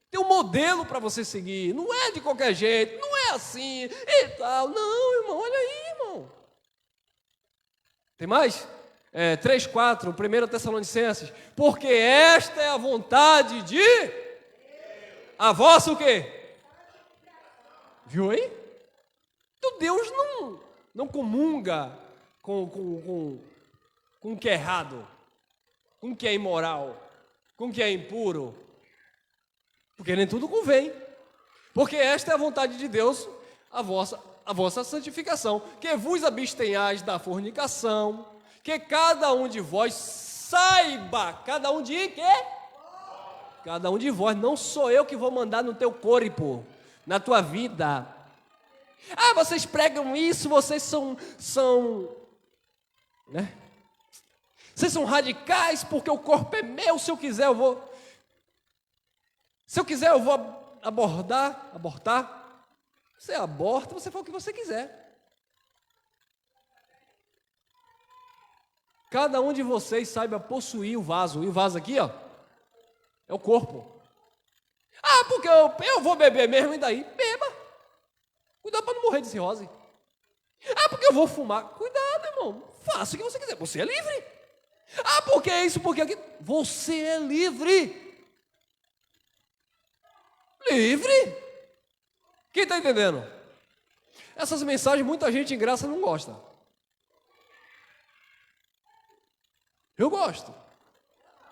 Tem um modelo para você seguir. Não é de qualquer jeito, não é assim e tal. Não, irmão, olha aí, irmão. Tem mais? 3,4, 1 Tessalonicenses. Porque esta é a vontade de... A vossa o quê? Viu aí? Então Deus não comunga com o que é errado, com o que é imoral, com o que é impuro. Porque nem tudo convém. Porque esta é a vontade de Deus, a vossa santificação. Que vos abstenhais da fornicação, que cada um de vós saiba, cada um de quê? Cada um de vós, não sou eu que vou mandar no teu corpo, na tua vida. Ah, vocês pregam isso, vocês são né? Vocês são radicais porque o corpo é meu, se eu quiser eu vou abortar. Você aborta, você faz o que você quiser. Cada um de vocês saiba possuir o vaso. E o vaso aqui, ó, é o corpo. Ah, porque eu vou beber mesmo, e daí? Beba. Cuidado para não morrer de cirrose. Ah, porque eu vou fumar. Cuidado, irmão. Faça o que você quiser. Você é livre. Ah, porque isso, porque aquilo. Você é livre. Livre. Quem está entendendo? Essas mensagens muita gente em graça não gosta. Eu gosto.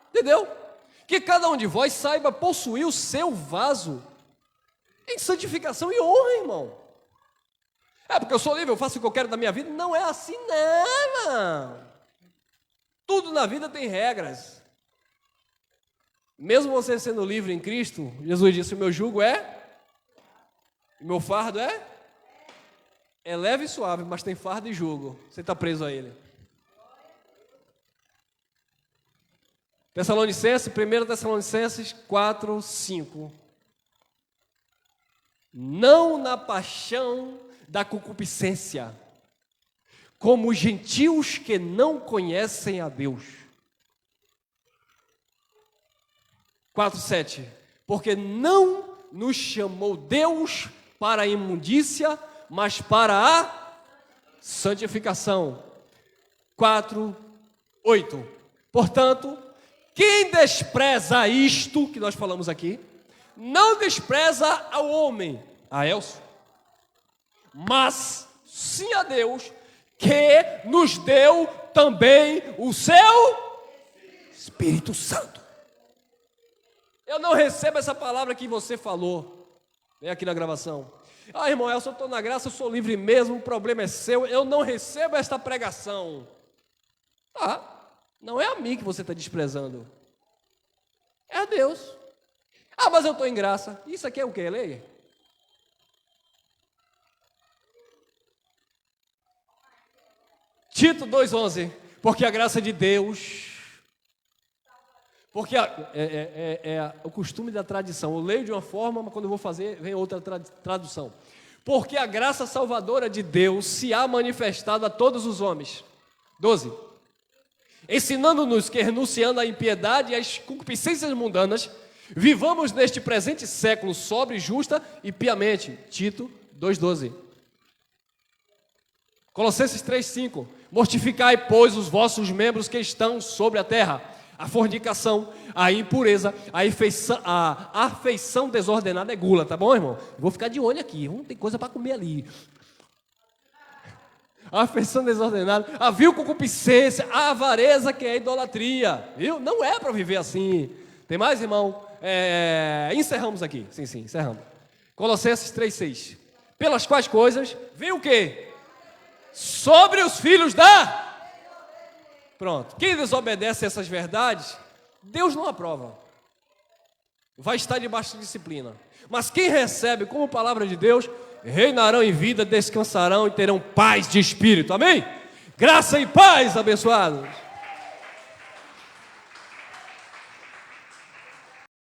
Entendeu? Que cada um de vós saiba possuir o seu vaso em santificação e honra, irmão. É porque eu sou livre, eu faço o que eu quero da minha vida. Não é assim, não, irmão. Tudo na vida tem regras. Mesmo você sendo livre em Cristo, Jesus disse: o meu jugo o meu fardo é leve e suave, mas tem fardo e jugo. Você está preso a ele. 1 Tessalonicenses 4, 5. Não na paixão da concupiscência, como os gentios que não conhecem a Deus. 4:7. Porque não nos chamou Deus para a imundícia, mas para a santificação. 4:8. Portanto, quem despreza isto que nós falamos aqui, não despreza ao homem, a Elcio, mas sim a Deus, que nos deu também o seu Espírito Santo. Eu não recebo essa palavra que você falou, vem aqui na gravação. Ah, irmão, eu estou na graça, eu sou livre mesmo, o problema é seu, eu não recebo esta pregação. Não é a mim que você está desprezando, é a Deus. Ah, mas eu estou em graça. Isso aqui é o que? Lei? Tito 2,11. Porque a graça de Deus... Porque é o costume da tradição. Eu leio de uma forma, mas quando eu vou fazer, vem outra tradução. Porque a graça salvadora de Deus se há manifestado a todos os homens. 12. Ensinando-nos que, renunciando à impiedade e às concupiscências mundanas, vivamos neste presente século sobre, justa e piamente. Tito 2,12. Colossenses 3,5. Mortificai, pois, os vossos membros que estão sobre a terra: a fornicação, a impureza, a afeição desordenada é gula, tá bom, irmão? Eu vou ficar de olho aqui, tem coisa para comer ali. A afeição desordenada, a vil concupiscência, a avareza, que é a idolatria, viu? Não é para viver assim. Tem mais, irmão? Encerramos aqui. Sim, encerramos. Colossenses 3,6. Pelas quais coisas, vem o quê? Sobre os filhos da... Pronto. Quem desobedece a essas verdades, Deus não aprova. Vai estar debaixo de disciplina. Mas quem recebe como palavra de Deus, reinarão em vida, descansarão e terão paz de espírito. Amém? Graça e paz, abençoados.